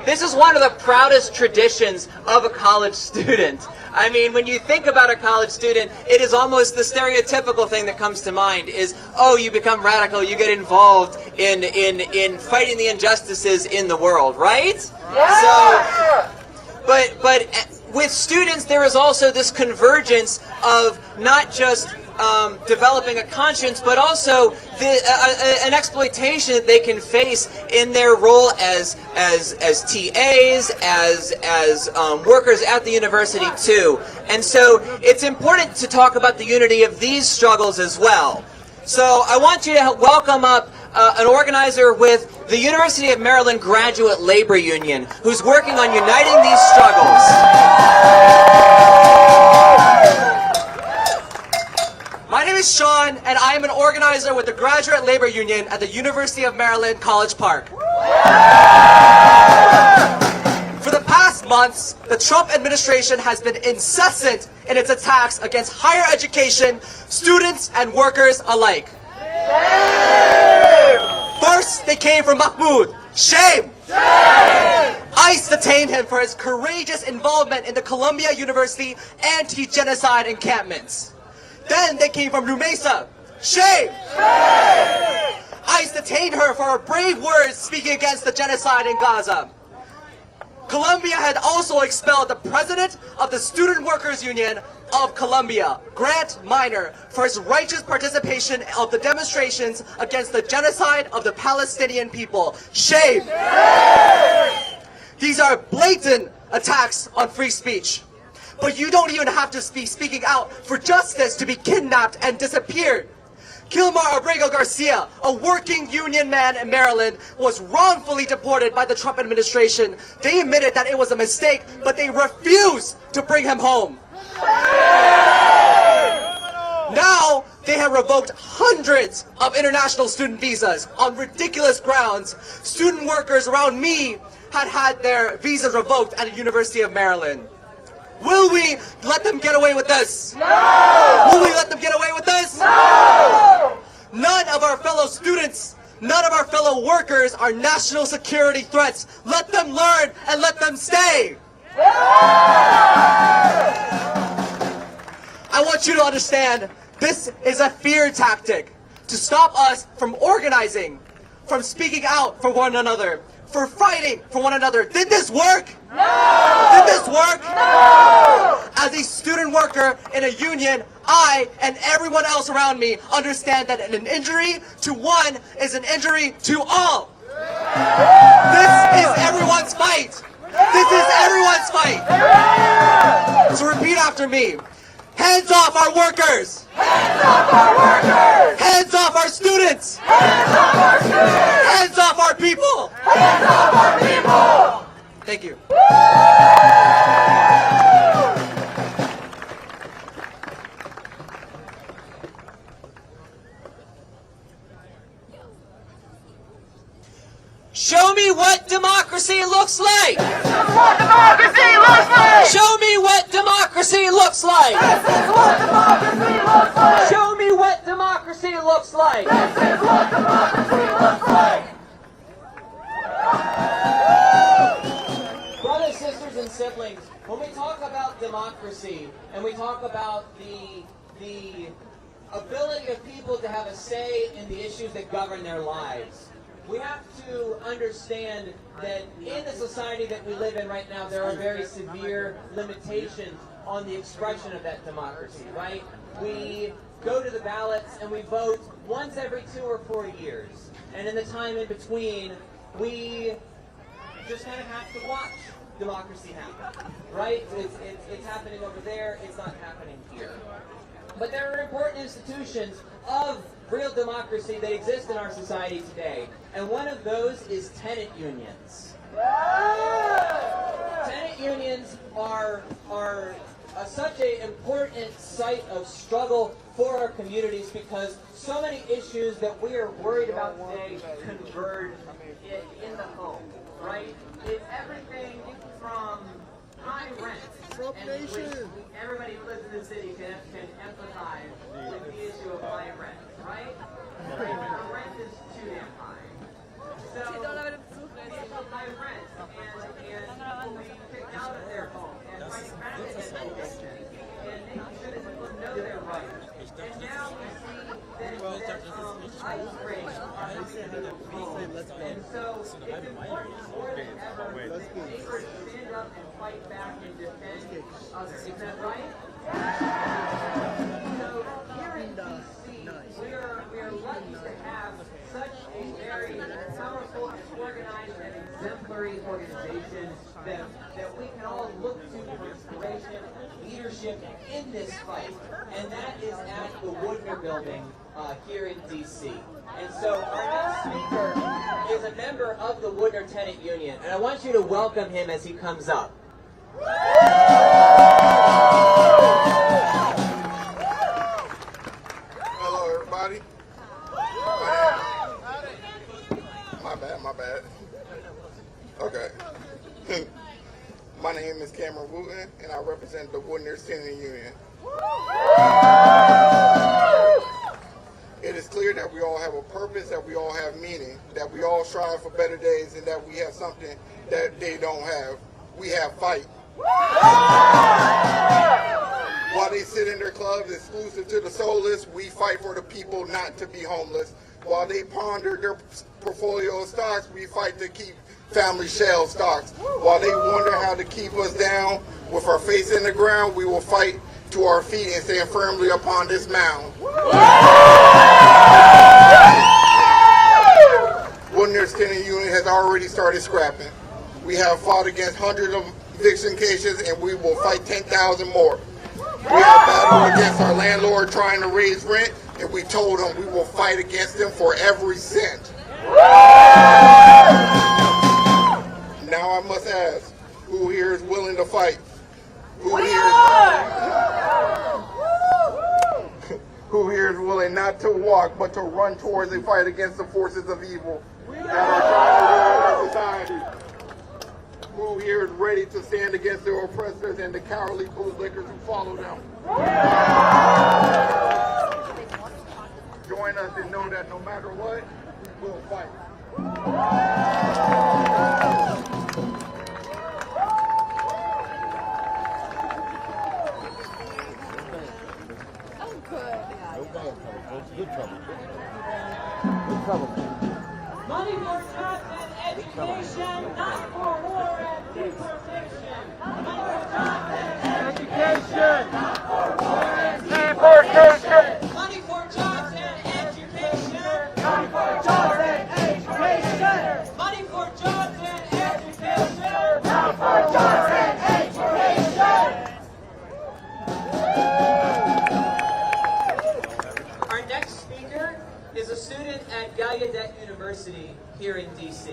This is one of the proudest traditions of a college student. I mean, when you think about a college student, it is almost the stereotypical thing that comes to mind is, oh, you become radical, you get involved in fighting the injustices in the world, right? Yeah. So, but with students, there is also this convergence of not just developing a conscience, but also an exploitation that they can face in their role as TAs, as workers at the university too. And so it's important to talk about the unity of these struggles as well. So I want you to welcome up an organizer with the University of Maryland Graduate Labor Union, who's working on uniting these struggles. My name is Sean, and I am an organizer with the Graduate Labor Union at the University of Maryland, College Park. For the past months, the Trump administration has been incessant in its attacks against higher education, students, and workers alike. First, they came for Mahmoud. Shame! ICE detained him for his courageous involvement in the Columbia University anti-genocide encampments. Then they came from Rumesa. Shame! ICE detained her for her brave words speaking against the genocide in Gaza. Columbia had also expelled the president of the Student Workers Union of Columbia, Grant Minor, for his righteous participation of the demonstrations against the genocide of the Palestinian people. Shame! These are blatant attacks on free speech. But you don't even have to be speaking out for justice to be kidnapped and disappeared. Kilmar Abrego Garcia, a working union man in Maryland, was wrongfully deported by the Trump administration. They admitted that it was a mistake, but they refused to bring him home. Now, they have revoked hundreds of international student visas on ridiculous grounds. Student workers around me had their visas revoked at the University of Maryland. Will we let them get away with this? No! Will we let them get away with this? No! None of our fellow students, none of our fellow workers are national security threats. Let them learn and let them stay. I want you to understand, this is a fear tactic to stop us from organizing, from speaking out for one another, for fighting for one another. Did this work? No! Did this work? No! As a student worker in a union, I and everyone else around me understand that an injury to one is an injury to all. This is everyone's fight. This is everyone's fight. So repeat after me. Hands off our workers. Hands off our workers. Hands off our students. Hands off our students. hands off our people! Hands off our people! Thank you. Show me what democracy looks like! This is what democracy looks like! Show me what democracy looks like! This is what democracy looks like! Show me what democracy looks like! This is what democracy looks like! Brothers, sisters, and siblings, when we talk about democracy and we talk about the ability of people to have a say in the issues that govern their lives, we have to understand that in the society that we live in right now, there are very severe limitations on the expression of that democracy, right? We go to the ballots and we vote once every 2 or 4 years. And in the time in between, we just kind of have to watch democracy happen, right? It's happening over there, it's not happening here. But there are important institutions of real democracy that exist in our society today, and one of those is tenant unions. Tenant unions are such an important site of struggle for our communities because so many issues that we are worried about today converge in the home, right? It's everything from high rent, and which everybody who lives in the city can empathize with the issue of high rent, right? The rent is too damn high. So people high rent and people being kicked out of their home and fighting back against eviction and making sure that people know their rights. And now we see that ICE raids are happening in the homes. And so it's important more than ever that neighbors stand up and fight back and defend others. Is that right? So here in DC, we are lucky to have such a very powerful and organized and exemplary organization that we can all look to for inspiration and leadership in this fight. And that is at the Woodner Building here in DC. And so our next speaker is a member of the Woodner Tenant Union. And I want you to welcome him as he comes up. Hello, everybody. My bad. Okay. My name is Cameron Wooten, and I represent the Woodner Tenant Union. It is clear that we all have a purpose, that we all have meaning, that we all strive for better days, and that we have something that they don't have. We have fight. While they sit in their clubs exclusive to the soulless, we fight for the people not to be homeless. While they ponder their portfolio of stocks, we fight to keep family shell stocks. While they wonder how to keep us down with our face in the ground, we will fight to our feet and stand firmly upon this mound. Woodner's Tenant Union has already started scrapping. We have fought against hundreds of eviction cases, and we will fight 10,000 more. We have battled against our landlord trying to raise rent, and we told him we will fight against them for every cent. Now I must ask, who here is willing to fight? Who here is willing not to walk, but to run towards and fight against the forces of evil that are trying to rule our society? Who here is ready to stand against the oppressors and the cowardly bootlickers who follow them? Join us and know that no matter what, we will fight. Money for jobs and education, not for war and deportation. Money for jobs and education, not for war and deportation. Money for jobs and education, not for jobs and education. Money for jobs and education, not for jobs and education. Our next speaker is a student at Gallaudet University. University here in D.C.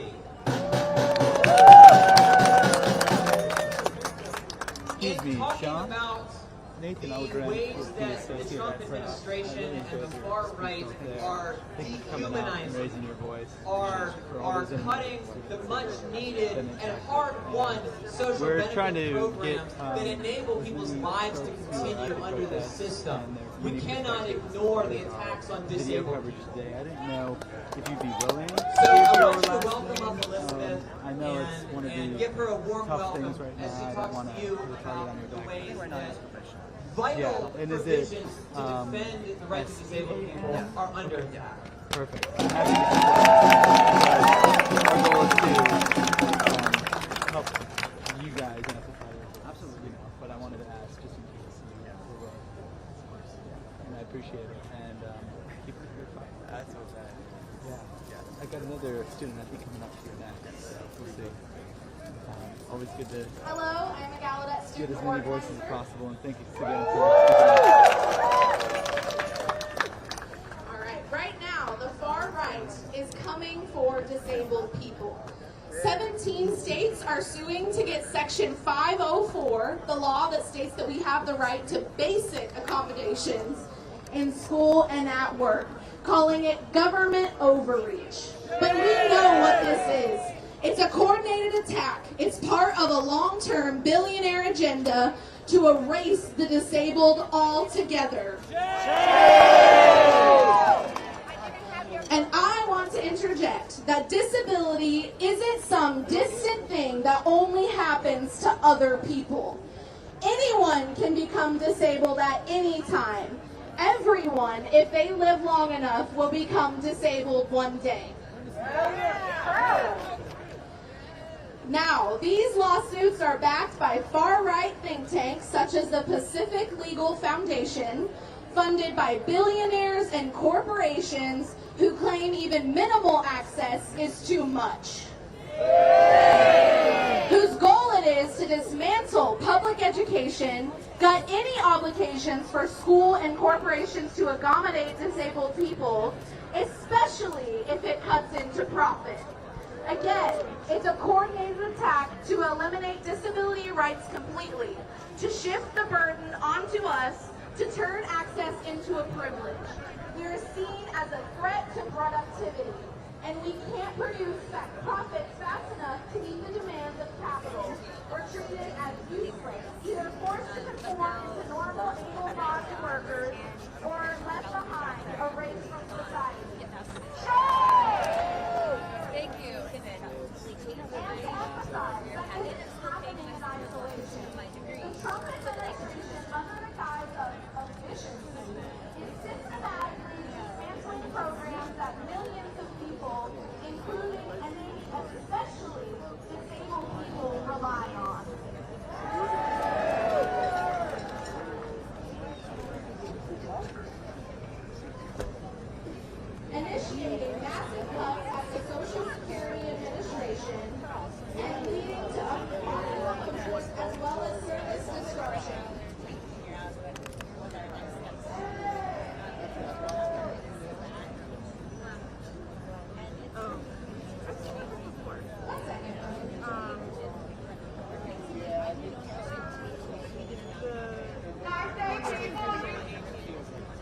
Excuse me, Sean? About Nathan, the ways that the Trump administration and the far right are dehumanizing, are cutting the much needed and hard-won social benefit programs that enable people's lives to continue under the system. We cannot ignore the attacks on disabled people. I didn't know if you'd be willing So I want you to welcome up Elizabeth I know it's one of and the give her a warm tough welcome things right as she now. I don't talks want to to you try to about on the your back. ways that vital and is it, provisions to defend the rights of disabled people are under attack. Perfect. Our goal is to help you guys and amplify it. Absolutely. But I wanted to ask just in case you were willing. And I appreciate it. And keep it your fight. That's okay. Yeah. I got another student I think coming up here next. So we'll see. Always good to Hello, I'm a Gallaudet student get as many voices organizer. as possible, and thank you again for Alright, right now, the far right is coming for disabled people. 17 states are suing to get Section 504, the law that states that we have the right to basic accommodations in school and at work, calling it government overreach. But we know what this is. It's a coordinated attack. It's part of a long-term billionaire agenda to erase the disabled altogether. And I want to interject that disability isn't some distant thing that only happens to other people. Anyone can become disabled at any time. Everyone, if they live long enough, will become disabled one day. Now, these lawsuits are backed by far-right think tanks such as the Pacific Legal Foundation, funded by billionaires and corporations who claim even minimal access is too much. Whose goal it is to dismantle public education, gut any obligations for school and corporations to accommodate disabled people, especially if it cuts into profit. Again, it's a coordinated attack to eliminate disability rights completely, to shift the burden onto us, to turn access into a privilege. We are seen as a threat to productivity, and we can't produce profits fast enough to meet the demands of capital. We're treated as useless, either forced to conform into normal able-bodied workers or left behind, erased from society. Thank you. And to emphasize that this is happening in isolation. The Trump administration, under the guise of efficiency, is systematically dismantling programs that millions of people, including and especially disabled people, rely on. Initiating massive cuts at the Social Security Administration and leading to unemployment as well as service disruption.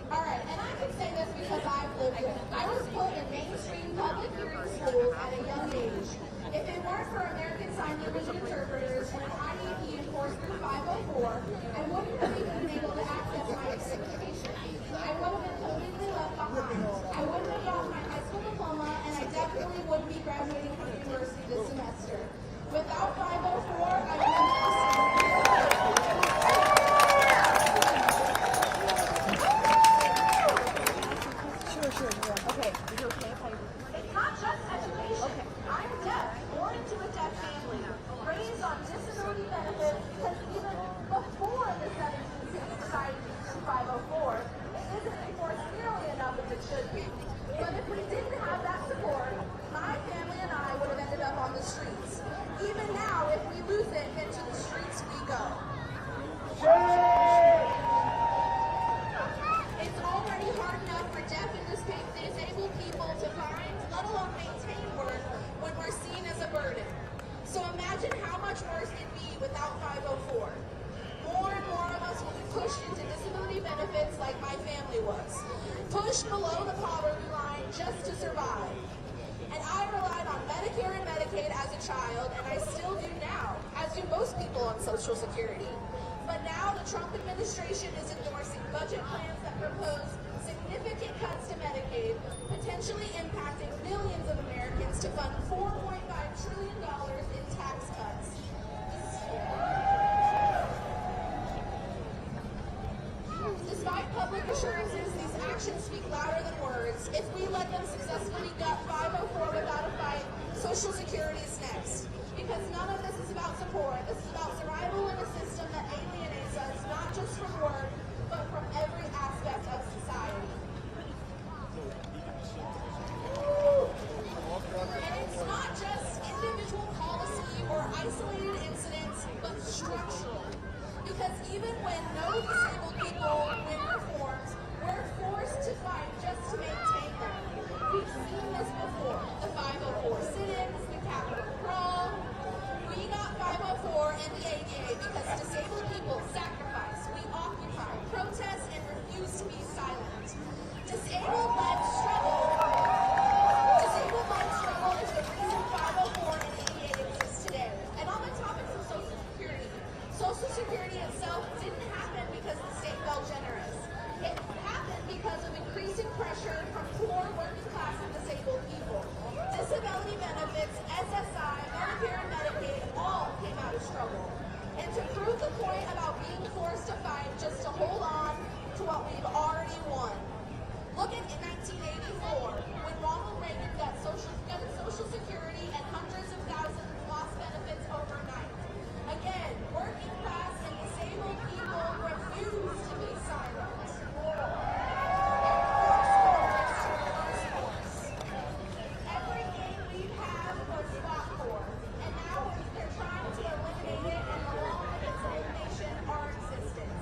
Alright, and I can say this because I've lived it. I was put in mainstream public hearing schools at a young age. If it weren't for American Sign Language interpreters and an IEP enforced through 504, I wouldn't have even been able to access my education. I would have been completely left behind. I wouldn't have gotten my high school diploma, and I definitely wouldn't be graduating from university this semester. Without 504, I would have It's not just education. I'm deaf, born into a deaf family, raised on disability benefits because even before the 1760 Society through 504, it isn't enforced nearly enough as it should be. But if we didn't have that support, my family and I would have ended up on the streets. Even now, if we lose it, into the streets we go. It's already hard enough for deaf and disabled people to find, let alone maintain, family was. Pushed below the poverty line just to survive. And I relied on Medicare and Medicaid as a child, and I still do now, as do most people on Social Security. But now the Trump administration is endorsing budget plans that propose significant cuts to Medicaid, potentially impacting millions of Americans to fund $4.5 trillion in tax cuts. Despite public assurances, these actions speak louder than words. If we let them successfully gut 504 without a fight, Social Security is next. Because none of this is about support. This is about survival in a system that alienates us, not just from work, but from every aspect of society. And it's not just individual policy or isolated incidents, but structural. Because even when no disabled people win reforms, we're forced to fight just to maintain them. We've seen this before. The 504 sit-ins, the Capitol crawl. We got 504 and the ADA because disabled people sacrifice, we occupy, protest, and refuse to be silent. Disabled-led struggle is the reason 504 and ADA exists today. And on the topics of Social Security itself didn't happen because the state felt generous. It happened because of increasing pressure from poor, working class, and disabled people. Disability benefits, SSI, Medicare, and Medicaid all came out of struggle. And to prove the point about being forced to fight just to hold on to what we've already won. Look at 1984, when Ronald Reagan got Social Security and hundreds of thousands lost benefits overnight. Again, working class and disabled people refuse to be silent. Everything we have was fought for, and now they're trying to eliminate it, and along with its elimination, our existence.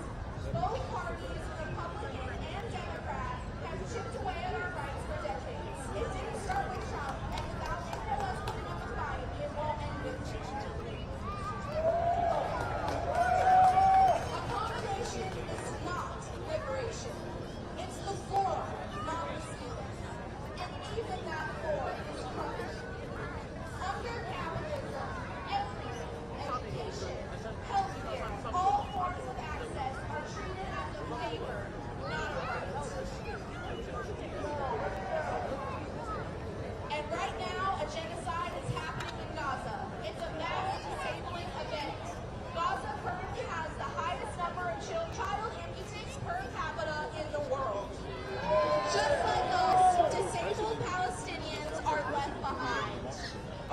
Both parties, Republican and Democrat, have chipped away at our rights for decades. It didn't start with Trump, and without any of us putting up a fight, it won't end with change. Accommodation is not liberation. It's the form, not the ceiling. And even that form is corrupt. Under capitalism, everything, education, healthcare, all forms of access are treated as a favor, not a right. And right now, a genocide is happening in Gaza. It's a mass disabling event. Gaza currently has the highest number of child amputees per capita in the world. Just like us, disabled Palestinians are left behind,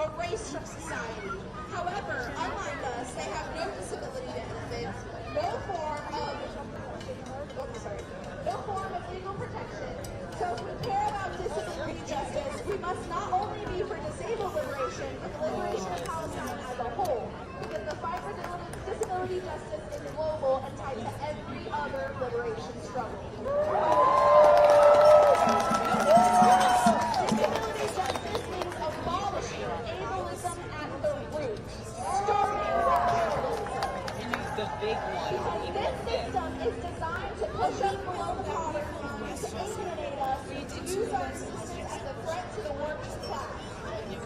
erased from society. However, unlike us, they have no disability benefits, no form of legal protection. So if we care about disability justice, we must not only be for disabled liberation, but the liberation of Palestine as a whole. Because the fight for disability justice is global and tied to every other liberation struggle. Disability justice means abolishing ableism at the root, starting with capitalism. Because this system is designed to push us below the poverty line, to alienate us, to use our existence as a threat to the working class.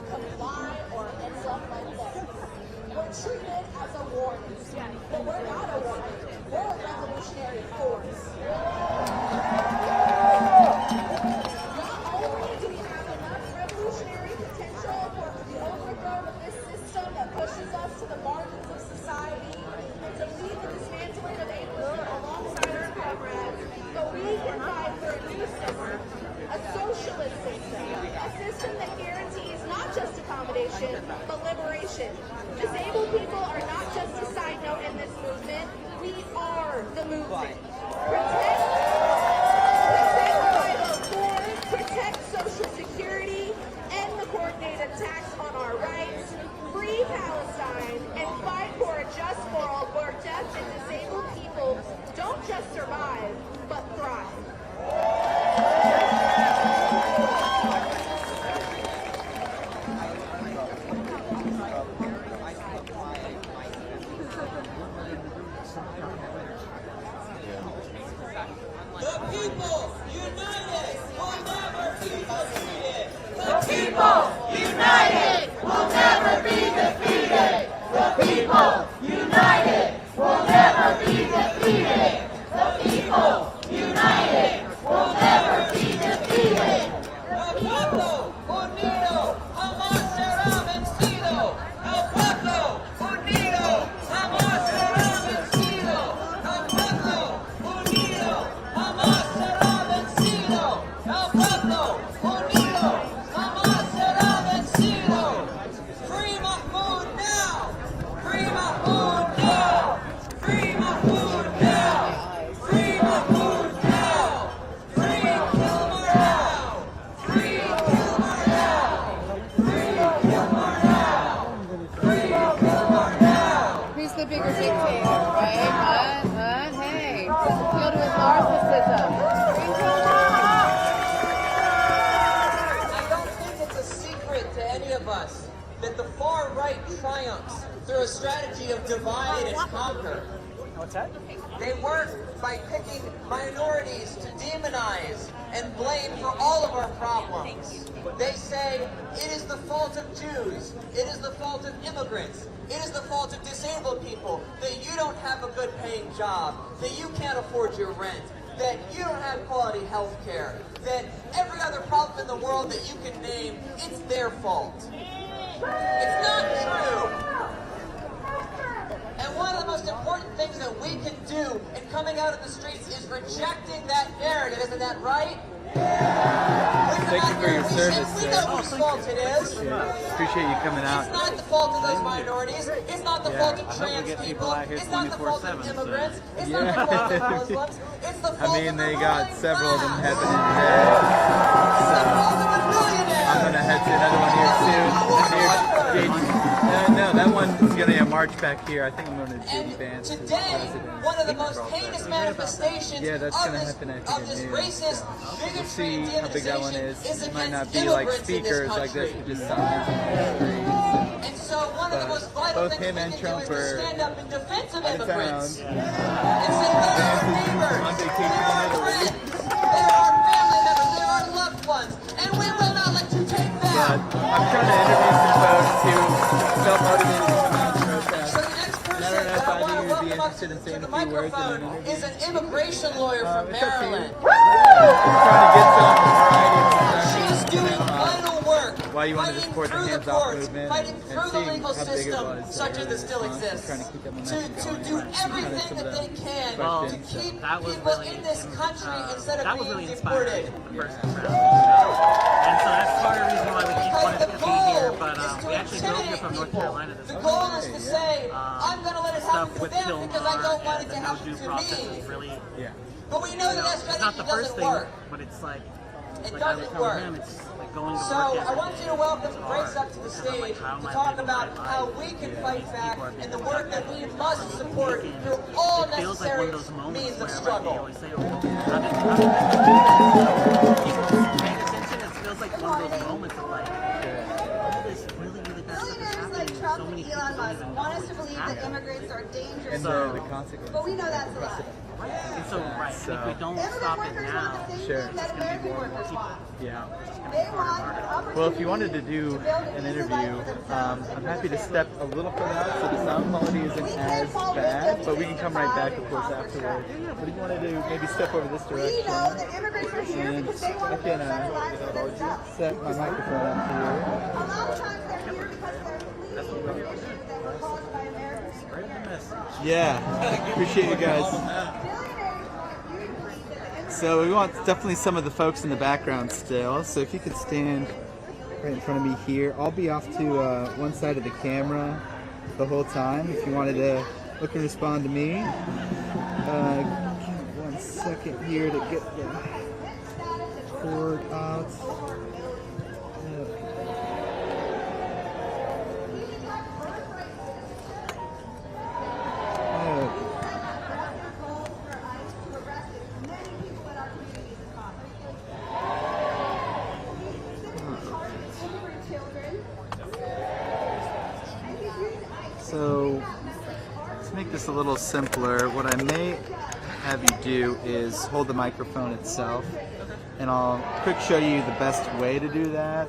Comply or end up like this. We're treated as a warning, but we're not a warning. We're a revolutionary force. Not only do we have enough revolutionary potential for the overthrow of this system that pushes us to the margins of society and to lead the dismantling of ableism alongside our comrades, but we can fight for a new system, a socialist system that guarantees not just accommodation, but liberation. Disabled people are not just a side note in this movement. We are the movement. Protect 504, protect Social Security, end the coordinated attacks on our rights, free Palestine, and fight for a just world where deaf and disabled people don't just survive, but thrive. Who's the bigger dictator, right? Hey, filled with narcissism. I don't think it's a secret to any of us that the far right triumphs through a strategy of divide and conquer. What's that? They work by picking minorities to demonize and blame for all of our problems. They say it is the fault of Jews, it is the fault of immigrants, it is the fault of disabled people, that you don't have a good paying job, that you can't afford your rent, that you don't have quality health care, that every other problem in the world that you can name, it's their fault. It's not true. And one of the most important things that we can do in coming out of the streets is rejecting that narrative. Isn't that right? Thank you for your service, We sir. know whose fault it is. Appreciate you coming out. It's not the fault of those minorities. It's not the fault of trans people. It's not the fault of immigrants. It's not the fault of Muslims. It's the fault I mean, of they the got ruling several of them class. happening today. It's the fault of the billionaires. I'm gonna head to another one here soon. No, that one is gonna be a march back here. I think I'm going to JD Vance. And today, one of the most heinous manifestations that's gonna happen, I think, of this in racist We'll bigotry see and how big that one demonization is. is It might not against be like immigrants in this speakers like this, country. but just signs on the streets. And so one of the most vital both things him we and can Trump do is to are stand up in defense of out of immigrants. town. And say they're our neighbors, On vacation they're our in Italy. friends, they're our family members, they're our loved ones, and we will not let you take But that. I'm trying to interview some folks who felt motivated to come out and protest. So the next And I person don't know that I if want either to would be welcome up interested in to saying the a few words in an microphone interview. is an immigration lawyer from It's up to you. Maryland. I'm trying to get some variety of She's doing vital work, why you wanted to fighting support the through the hands-off courts, movement fighting and through the seeing legal how big it system, was, such as it the still response, exists, trying to keep that to momentum do going. everything Some of that the they can to questions, so. keep That was people really in this country instead that of was really being inspiring. deported. The first round. And so that's part of the reason why we keep Because wanting the to be here. goal But is we to actually drove here intimidate from North people. Carolina this The morning. goal is to say, I'm going to let it happen Stuff to with them because I don't want it to the no happen due to process me. is really, Yeah. But we know that that it's not strategy the first doesn't thing, work. but it's like It like I was doesn't telling work. him, it's like going to So work I want you to welcome Grace up to the And I'm like, stage how am to I talk living about my how life? we can fight back People are and the being work that we must support through all it feels like one necessary of those moments means where of like, they struggle. always say, oh, how did people paying attention? It feels like one of those moments of like, all this really, really bad stuff is Billionaires happening. like So Trump many and people Elon don't Musk even want know us to it's believe that happening. immigrants are dangerous, And the consequences. but we know that's a lie. And so, right, So- if we don't Immigrant stop it workers now, want the same Sure. thing that American workers want. Yeah. They want Well, if you wanted to do an interview, I'm happy to step a little further out so the sound quality isn't as bad, but we can come right back, of course, afterward. But if you want to do, maybe step over this We direction, know that immigrants are here and because they want I to can build better lives for themselves. set my microphone up here. A lot of times they're here because they're fleeing from issues that were caused by Americans. Yeah, appreciate you guys. So we want definitely some of the folks in the background still. So if you could stand right in front of me here, I'll be off to one side of the camera the whole time. If you wanted to look and respond to me, 1 second here to get the cord out. So let's make this a little simpler. What I may have you do is hold the microphone itself, and I'll quick show you the best way to do that.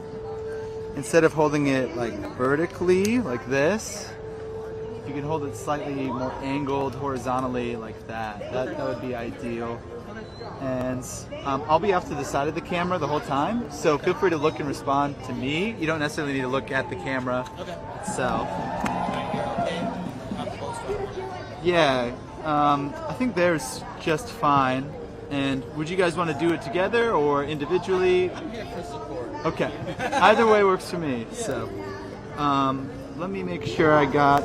Instead of holding it like vertically like this, you can hold it slightly more angled horizontally like that. That would be ideal. And I'll be off to the side of the camera the whole time, so feel free to look and respond to me. You don't necessarily need to look at the camera itself. Yeah, I think there's just fine. And would you guys want to do it together or individually? I'm here for support. Okay, either way works for me. So let me make sure I got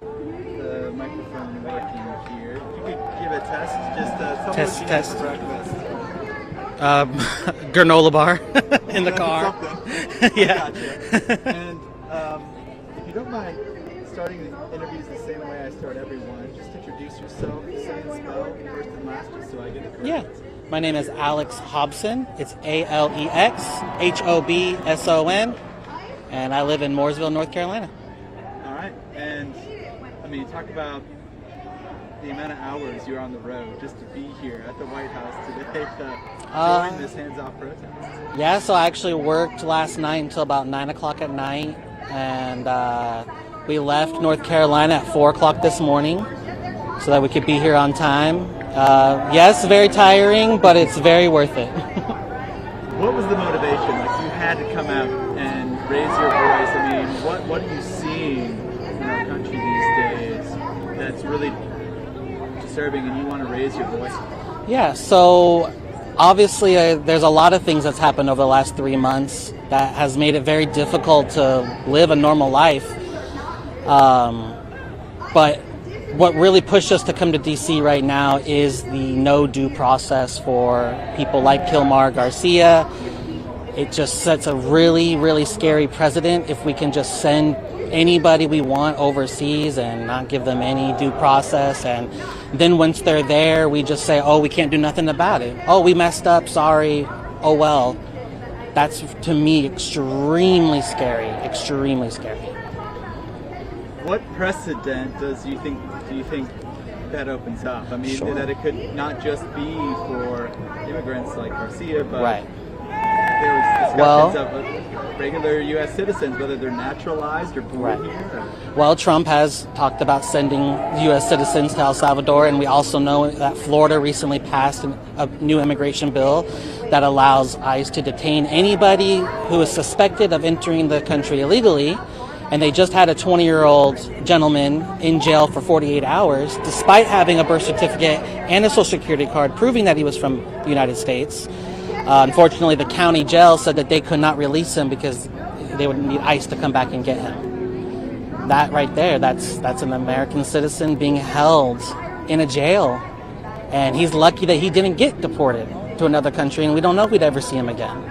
the microphone working here. You could give a test. Just tell me what you had for breakfast. Granola bar in the car. Yeah. Gotcha. And if you don't mind starting the interviews the same way I start everyone, just introduce yourself, say and spell first and last, just so I get it correct. Yeah. My name is Alex Hobson. It's AlexHobson, and I live in Mooresville, North Carolina. All right. And I mean, talk about the amount of hours you're on the road just to be here at the White House today to join this hands-off protest. Yeah, so I actually worked last night until about 9 o'clock at night, and we left North Carolina at 4 o'clock this morning so that we could be here on time. Yes, very tiring, but it's very worth it. What was the motivation? Like, you had to come out and raise your voice. I mean, what are you seeing in our country these days that's really disturbing and you want to raise your voice? Yeah, so obviously there's a lot of things that's happened over the last 3 months that has made it very difficult to live a normal life. But what really pushed us to come to DC right now is the no due process for people like Kilmar Garcia. It just sets a really, really scary precedent if we can just send anybody we want overseas and not give them any due process. And then once they're there, we just say, oh, we can't do nothing about it. Oh, we messed up, sorry, oh well. That's, to me, extremely scary, extremely scary. What precedent do you think that opens up? I mean, that it could not just be for immigrants like Garcia, but right. There was discussions of regular U.S. citizens, whether they're naturalized or born here. Or... Well, Trump has talked about sending U.S. citizens to El Salvador, and we also know that Florida recently passed a new immigration bill that allows ICE to detain anybody who is suspected of entering the country illegally. And they just had a 20-year-old gentleman in jail for 48 hours, despite having a birth certificate and a social security card proving that he was from the United States. Unfortunately, the county jail said that they could not release him because they would need ICE to come back and get him. That right there, that's an American citizen being held in a jail. And he's lucky that he didn't get deported to another country, and we don't know if we'd ever see him again.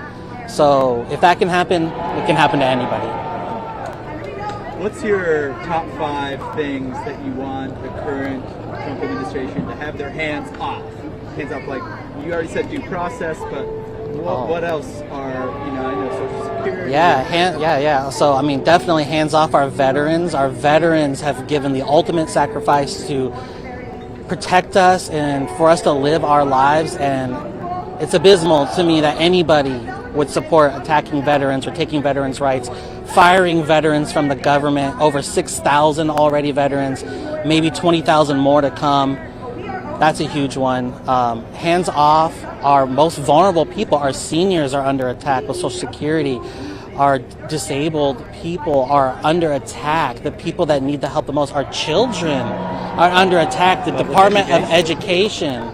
So if that can happen, it can happen to anybody. What's your top 5 things that you want the current Trump administration to have their hands off? Hands off, like you already said, due process, but what else are, I know Social Security? Yeah. So, I mean, definitely hands off our veterans. Our veterans have given the ultimate sacrifice to protect us and for us to live our lives. And it's abysmal to me that anybody would support attacking veterans or taking veterans' rights, firing veterans from the government, over 6,000 already veterans, maybe 20,000 more to come. That's a huge one. Hands off our most vulnerable people. Our seniors are under attack with Social Security. Our disabled people are under attack. The people that need the help the most, our children, are under attack. The Department of Education.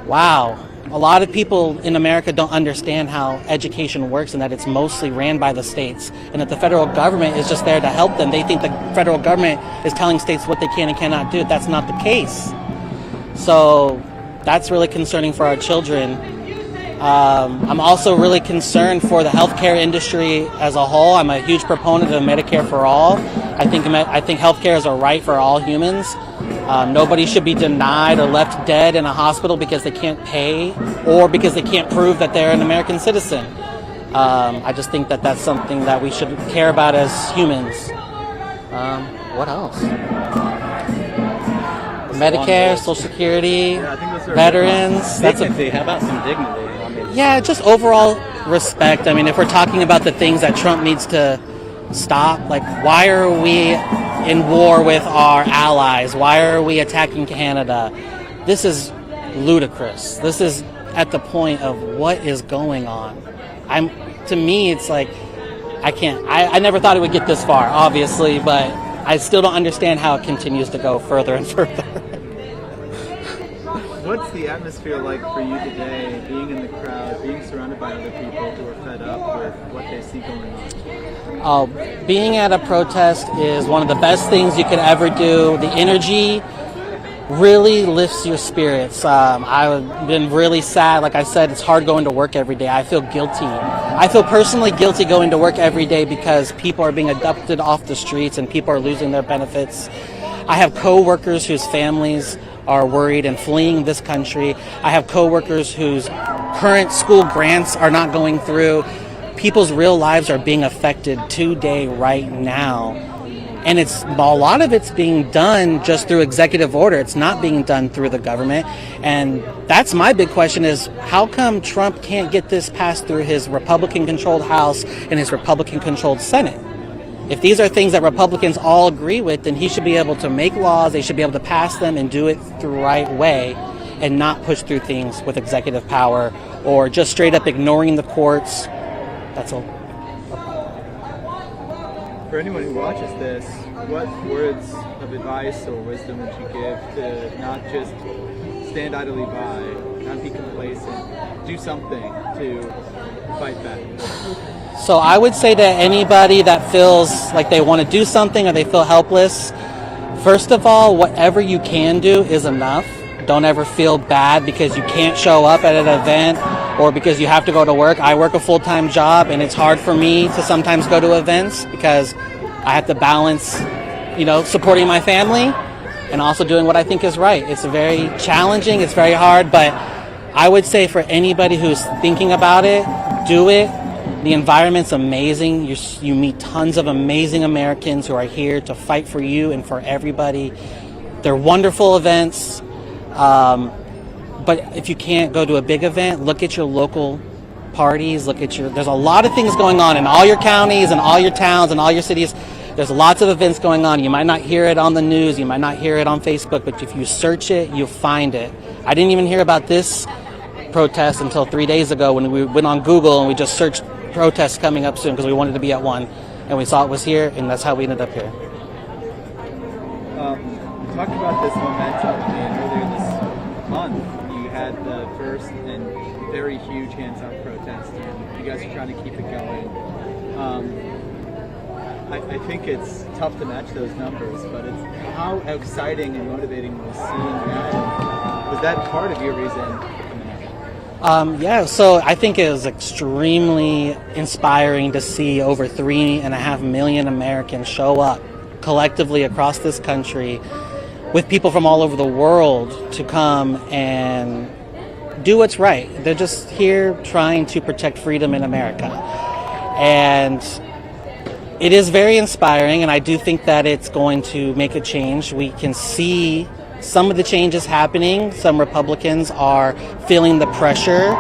Wow. A lot of people in America don't understand how education works and that it's mostly ran by the states and that the federal government is just there to help them. They think the federal government is telling states what they can and cannot do. That's not the case. So that's really concerning for our children. I'm also really concerned for the healthcare industry as a whole. I'm a huge proponent of Medicare for all. I think healthcare is a right for all humans. Nobody should be denied or left dead in a hospital because they can't pay or because they can't prove that they're an American citizen. I just think that that's something that we should care about as humans. What else? Medicare, Social Security, Yeah, I think those are veterans. Dignity. How about some dignity? I mean, Yeah, just overall respect. I mean, if we're talking about the things that Trump needs to stop, like why are we in war with our allies? Why are we attacking Canada? This is ludicrous. This is at the point of what is going on. To me, it's like, I never thought it would get this far, obviously, but I still don't understand how it continues to go further and further. What's the atmosphere like for you today, being in the crowd, being surrounded by other people who are fed up with what they see going on? Being at a protest is one of the best things you could ever do. The energy really lifts your spirits. I've been really sad. Like I said, it's hard going to work every day. I feel guilty. I feel personally guilty going to work every day because people are being abducted off the streets and people are losing their benefits. I have co-workers whose families are worried and fleeing this country. I have co-workers whose current school grants are not going through. People's real lives are being affected today, right now. And a lot of it's being done just through executive order. It's not being done through the government. And that's my big question is, how come Trump can't get this passed through his Republican-controlled House and his Republican-controlled Senate? If these are things that Republicans all agree with, then he should be able to make laws, they should be able to pass them and do it the right way and not push through things with executive power or just straight up ignoring the courts. That's all. For anyone who watches this, what words of advice or wisdom would you give to not just stand idly by, not be complacent, do something to fight back? So I would say to anybody that feels like they want to do something or they feel helpless, first of all, whatever you can do is enough. Don't ever feel bad because you can't show up at an event or because you have to go to work. I work a full-time job and it's hard for me to sometimes go to events because I have to balance, supporting my family and also doing what I think is right. It's very challenging, it's very hard, but I would say for anybody who's thinking about it, do it. The environment's amazing. You meet tons of amazing Americans who are here to fight for you and for everybody. They're wonderful events. But if you can't go to a big event, look at your local parties. There's a lot of things going on in all your counties and all your towns and all your cities. There's lots of events going on. You might not hear it on the news. You might not hear it on Facebook, but if you search it, you'll find it. I didn't even hear about this protest until 3 days ago when we went on Google and we just searched protests coming up soon because we wanted to be at one and we saw it was here and that's how we ended up here. Talk about this momentum. Earlier this month you had the first and very huge hands-on protest and you guys are trying to keep it going. I think it's tough to match those numbers, but it's how exciting and motivating was seeing that. Was that part of your reason? So I think it was extremely inspiring to see over 3.5 million Americans show up collectively across this country with people from all over the world to come and do what's right. They're just here trying to protect freedom in America. And it is very inspiring, and I do think that it's going to make a change. We can see some of the changes happening. Some Republicans are feeling the pressure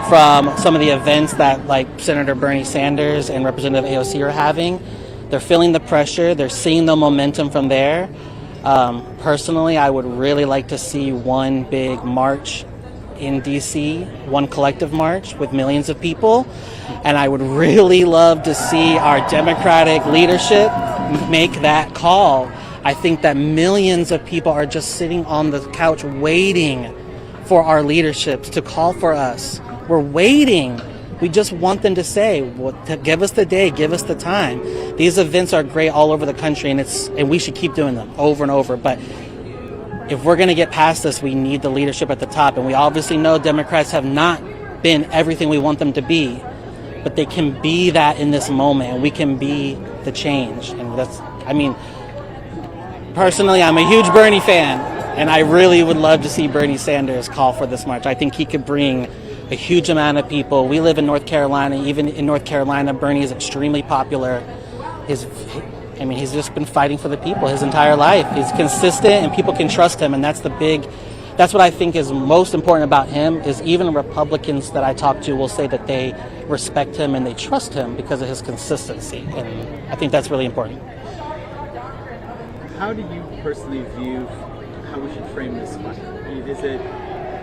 from some of the events that like Senator Bernie Sanders and Representative AOC are having. They're feeling the pressure. They're seeing the momentum from there. Personally, I would really like to see one big march in DC, one collective march with millions of people. And I would really love to see our Democratic leadership make that call. I think that millions of people are just sitting on the couch waiting for our leaderships to call for us. We're waiting. We just want them to say, give us the day, give us the time. These events are great all over the country, and we should keep doing them over and over. But if we're going to get past this, we need the leadership at the top. And we obviously know Democrats have not been everything we want them to be, but they can be that in this moment, and we can be the change. And personally, I'm a huge Bernie fan, and I really would love to see Bernie Sanders call for this march. I think he could bring a huge amount of people. We live in North Carolina. Even in North Carolina, Bernie is extremely popular. I mean, he's just been fighting for the people his entire life. He's consistent and people can trust him, and that's what I think is most important about him, is even Republicans that I talk to will say that they respect him and they trust him because of his consistency, and I think that's really important. How do you personally view how we should frame this fight? Is it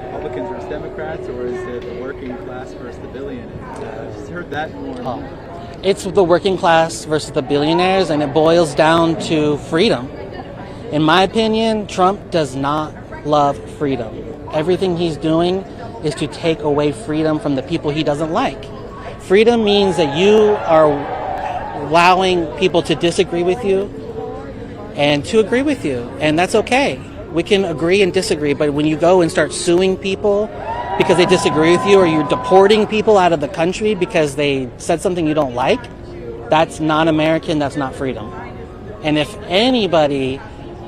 Republicans versus Democrats, or is it the working class versus the billionaires? I've just heard that more. It's the working class versus the billionaires, and it boils down to freedom. In my opinion, Trump does not love freedom. Everything he's doing is to take away freedom from the people he doesn't like. Freedom means that you are allowing people to disagree with you and to agree with you, and that's okay. We can agree and disagree, but when you go and start suing people because they disagree with you, or you're deporting people out of the country because they said something you don't like, that's not American, that's not freedom. And if anybody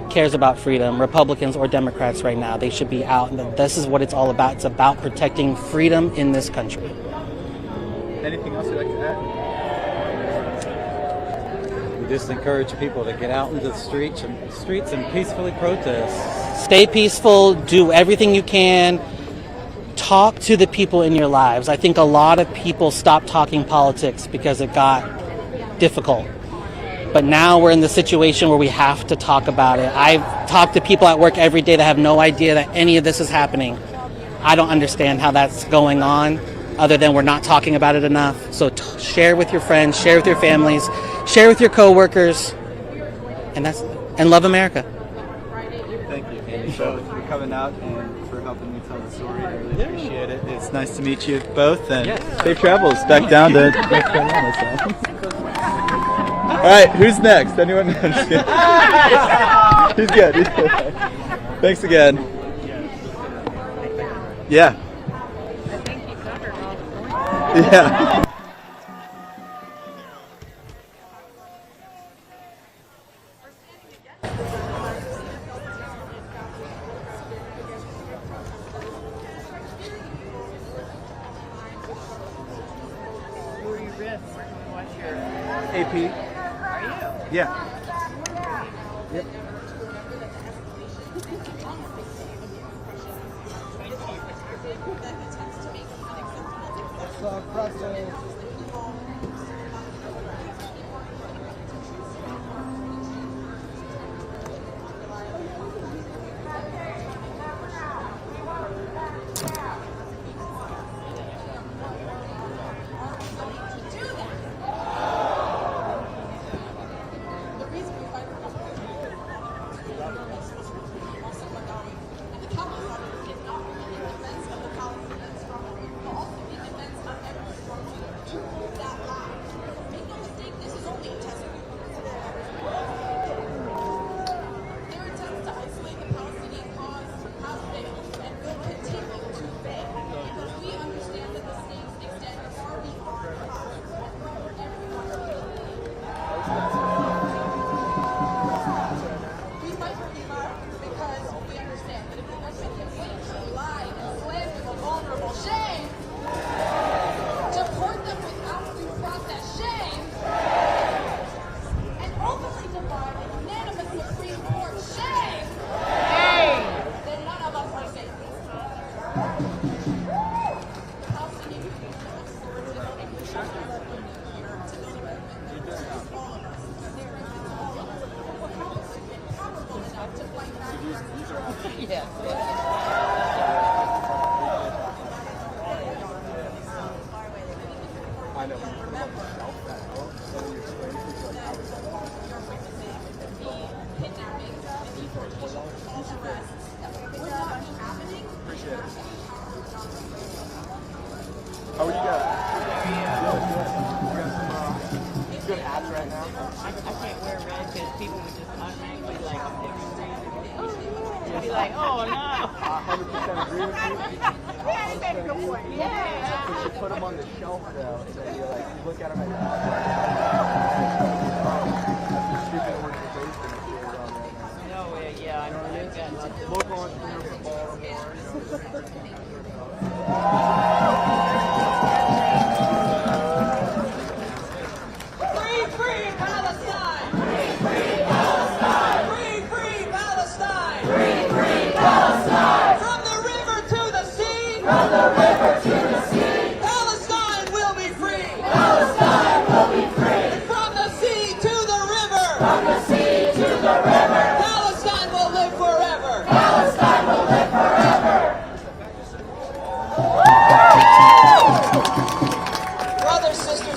cares about freedom, Republicans or Democrats right now, they should be out. And this is what it's all about. It's about protecting freedom in this country. Anything else you'd like to add? We just encourage people to get out into the streets and peacefully protest. Stay peaceful, do everything you can, talk to the people in your lives. I think a lot of people stopped talking politics because it got difficult. But now we're in the situation where we have to talk about it. I talk to people at work every day that have no idea that any of this is happening. I don't understand how that's going on, other than we're not talking about it enough. So share with your friends, share with your families, share with your coworkers, and love America. Thank you, Andy, both, for coming out and for helping me tell the story. I really appreciate it. It's nice to meet you both, and safe travels back down to North Carolina. All right, who's next? Anyone? I'm just kidding. He's good. He's good. Thanks again. Yeah. Yeah. AP. Yeah. Yep. How are you guys? Good hats right now. I can't wear red because people would just automatically be like, oh no. 100% agree with you. Yeah, you made a good point. Yeah. You should put them on the shelf though, so you like look at them and stupid organization. No way, yeah, I know what you're saying. Local entrepreneurs from Baltimore. Free Palestine!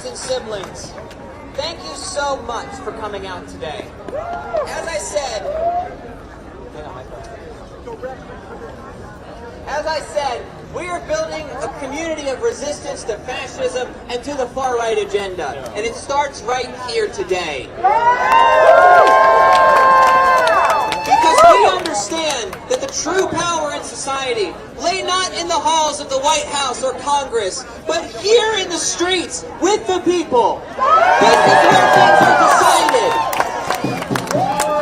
brothers and siblings, thank you so much for coming out today. As I said, we are building a community of resistance to fascism and to the far-right agenda, and it starts right here today. Because we understand that the true power in society lay not in the halls of the White House or Congress, but here in the streets with the people. This is where things are decided.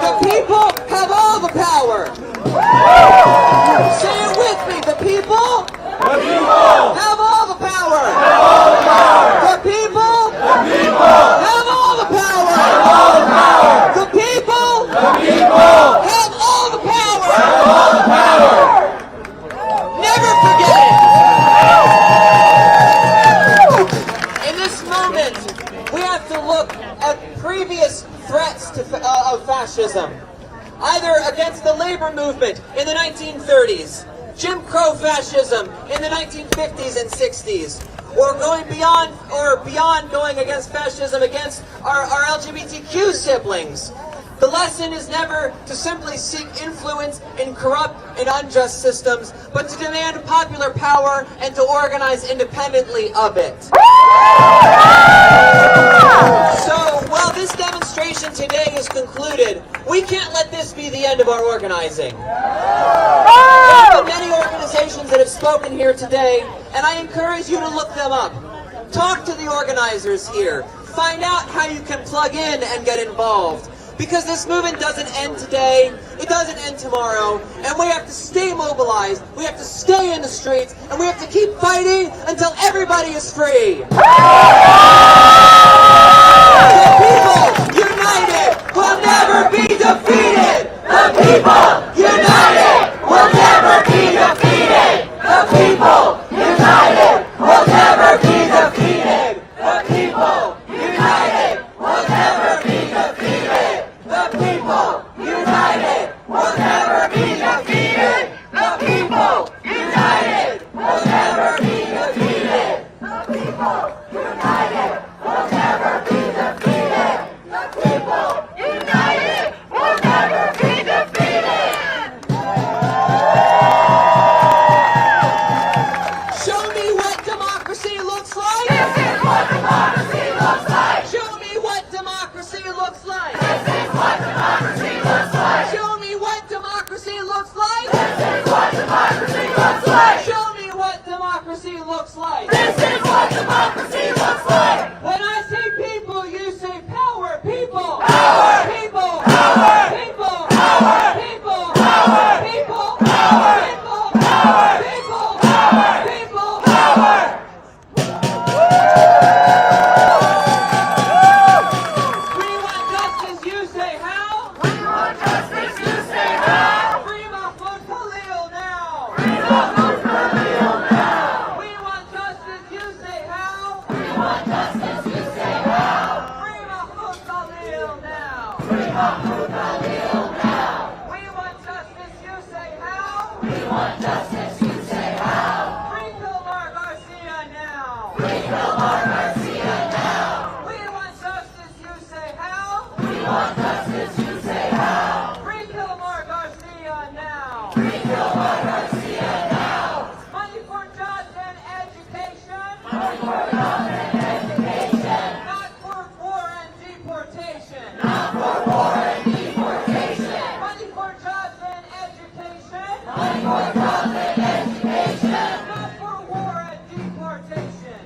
The people have all the power. Say it with me. The people have all the power. The people have all the power. The people have all the power. Never forget it. In this moment, we have to look at previous threats of fascism, either against the labor movement in the 1930s, Jim Crow fascism in the 1950s and 60s, or beyond going against fascism against our LGBTQ siblings. The lesson is never to simply seek influence in corrupt and unjust systems, but to demand popular power and to organize independently of it. So, while this demonstration today is concluded, we can't let this be the end of our organizing. There have been many organizations that have spoken here today, and I encourage you to look them up. Talk to the organizers here. Find out how you can plug in and get involved. Because this movement doesn't end today, it doesn't end tomorrow, and we have to stay mobilized, we have to stay in the streets, and we have to keep fighting until everybody is free. The people united will never be defeated! The people united will never be defeated! The people united will never be defeated! The people united will never be defeated! The people united will never be defeated! The people united will never be defeated! The people united will never be defeated! The people united will never be defeated! Show me what democracy looks like! This is what democracy looks like! Show me what democracy looks like! Democracy looks like. Show me what democracy looks like. This is what democracy looks like. Show me what democracy looks like. This is what democracy looks like. When I say people, you say power. People. Power. People. Power. People. Power. People. Power. People. Power. People. Power. People. Power. People. Power. Not for war and deportation.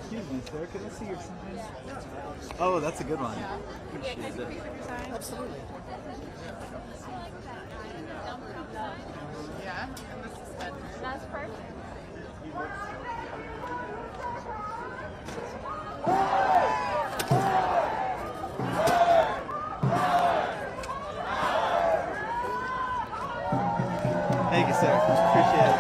Excuse me, sir. Can I see your sign? Oh, that's a good one. Appreciate it. Absolutely. Yeah, and the suspenders. That's perfect. Thank you, sir. Appreciate it.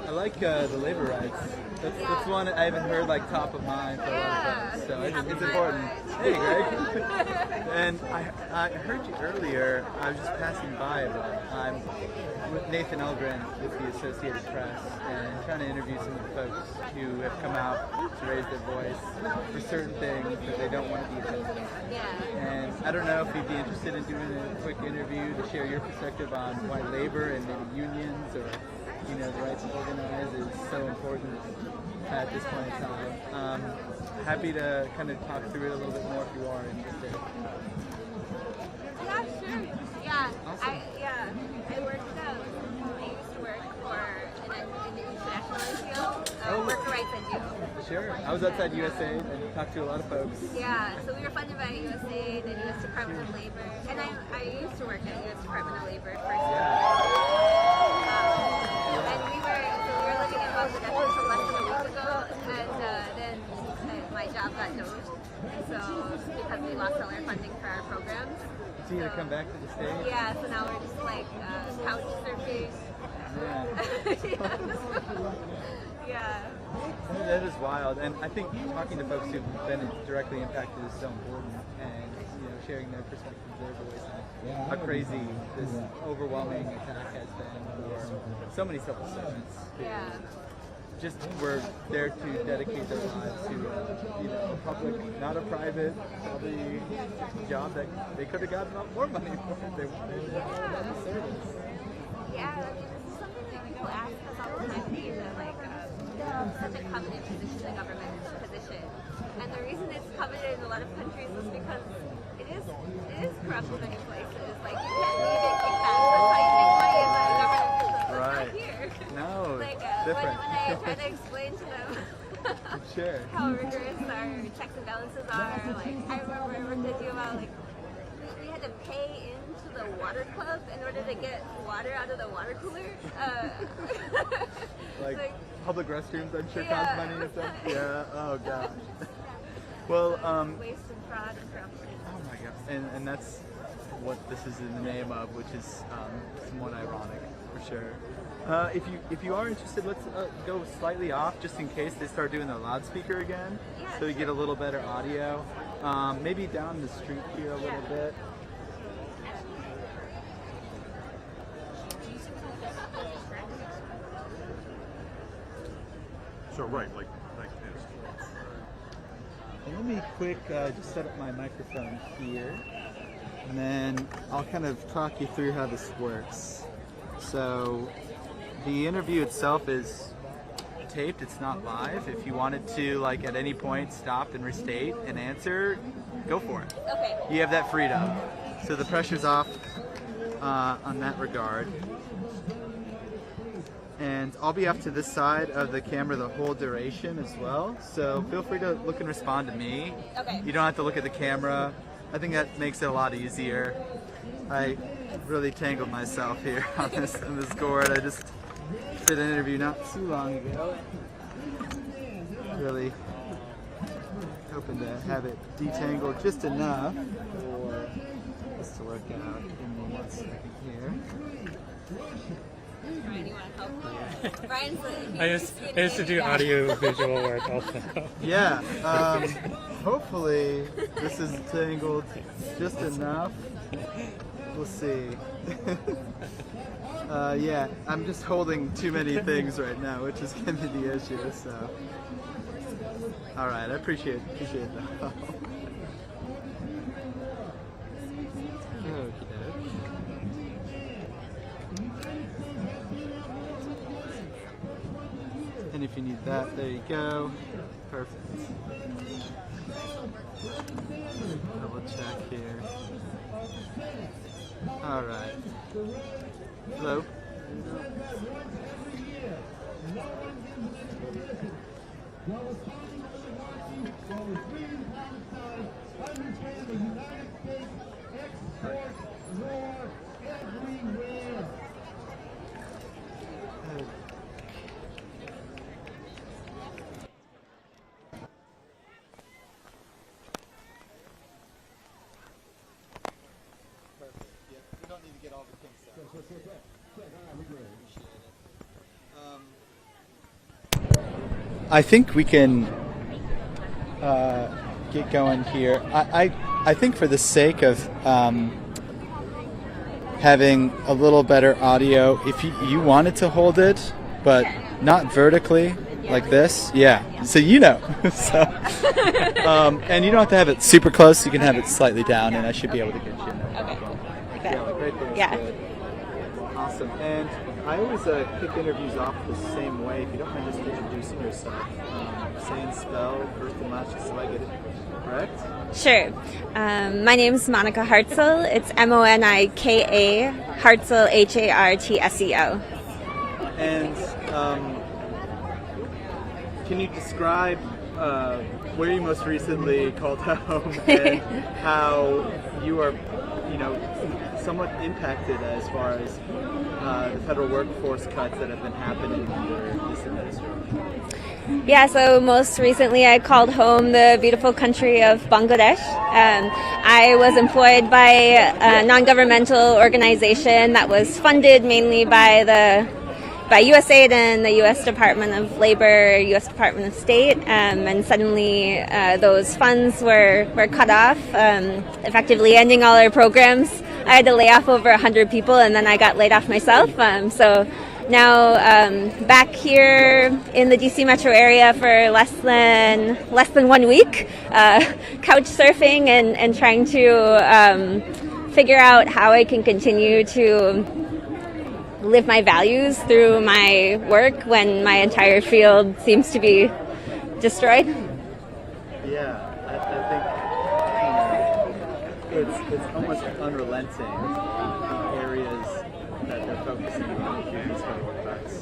I like the labor rights. That's one I haven't heard like top of mind for a lot of folks. So it's important. Hey, Greg. And I heard you earlier. I was just passing by, but I'm with Nathan Eldren with the Associated Press and trying to interview some of the folks who have come out to raise their voice for certain things that they don't want to be attended. And I don't know if you'd be interested in doing a quick interview to share your perspective on why labor and maybe unions or the right to organize is so important at this point in time. Happy to kind of talk through it a little bit more if you are interested. Yeah, sure. Yeah, awesome. I worked. I used to work for an international NGO, Worker Rights NGO. Sure. I was outside USAID and talked to a lot of folks. Yeah, so we were funded by USAID and US Department of Labor, and I used to work at US Department of Labor first. And we were living in Bangladesh until less than a week ago, and then my job got dosed. So because we lost all our funding for our programs. So you had to come back to the States? Yeah, so now we're just like couch surfing. Yeah. That is wild, and I think talking to folks who've been directly impacted is so important, and sharing their perspectives, their voice, and how crazy this overwhelming attack has been for so many civil servants. Yeah. Just were there to dedicate their lives to a public, not a private, probably job that they could have gotten a lot more money for if they wanted. Yeah, I mean, this is something that people ask us all the time, such a coveted position, a government position. And the reason it's coveted in a lot of countries is because it is corrupt in many places. Like, you can't leave it kickbacks. That's how you make money as a government official. Right. It's not here. No, like, different. When I try to explain to them sure. how rigorous our checks and balances are, like, I remember I worked at about, like, we had to pay into the water club in order to get water out of the water cooler. Like public restrooms, I'm sure, cost money and stuff. Yeah. Oh gosh. Well, waste and fraud and corruption. Oh my god. And that's what this is in the name of, which is somewhat ironic, for sure. If you are interested, let's go slightly off just in case they start doing the loudspeaker again, so you get a little better audio. Maybe down the street here a little bit. So right, like this. And let me quick just set up my microphone here. and then I'll kind of talk you through how this works. So the interview itself is taped, it's not live. If you wanted to, like, at any point stop and restate and answer, go for it. Okay. You have that freedom. So the pressure's off on that regard. And I'll be off to this side of the camera the whole duration as well. So feel free to look and respond to me. Okay. You don't have to look at the camera. I think that makes it a lot easier. I really tangled myself here on this gourd. I just did an interview not too long ago. Really hoping to have it detangled just enough for this to work out. Give me 1 second here. Brian, you want to help? Brian's I used to do audio visual work also. Yeah, hopefully this is tangled just enough. We'll see. Yeah, I'm just holding too many things right now, which is going to be the issue, so. All right, I appreciate that. And if you need that, there you go. Perfect. Double check here. All right. Hello. I think we can get going here. I think for the sake of having a little better audio, if you wanted to hold it, but not vertically like this, yeah. So you know. So, and you don't have to have it super close. You can have it slightly down, and I should be able to get you. Yeah. Awesome. And I always kick interviews off the same way. If you don't mind just introducing yourself, say and spell first and last, just so I get it correct. Sure. My name is Monica Hartzell. It's Monika Hartzell, Hartseo. And can you describe where you most recently called home and how you are, somewhat impacted as far as the federal workforce cuts that have been happening under this administration? Yeah, so most recently I called home the beautiful country of Bangladesh. I was employed by a non-governmental organization that was funded mainly by USAID and the U.S. Department of Labor, U.S. Department of State, and suddenly those funds were cut off, effectively ending all our programs. I had to lay off over 100 people, and then I got laid off myself. So now back here in the DC metro area for less than 1 week, couch surfing and trying to figure out how I can continue to live my values through my work when my entire field seems to be destroyed. Yeah, I think it's almost unrelenting areas that they're focusing on through these federal cuts.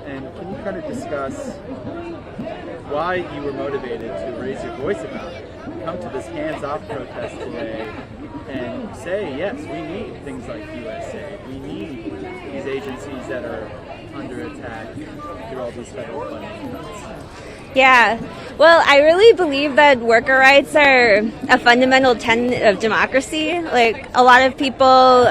And can you kind of discuss why you were motivated to raise your voice about it? Come to this hands-off protest today and say, yes, we need things like USAID. We need these agencies that are under attack through all these federal funding cuts. Yeah, well, I really believe that worker rights are a fundamental tenet of democracy. Like, a lot of people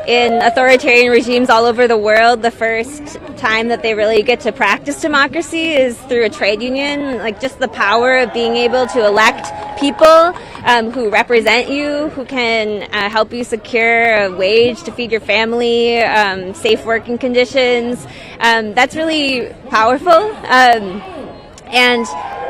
in authoritarian regimes all over the world, the first time that they really get to practice democracy is through a trade union. Like, just the power of being able to elect people who represent you, who can help you secure a wage to feed your family, safe working conditions. That's really powerful. And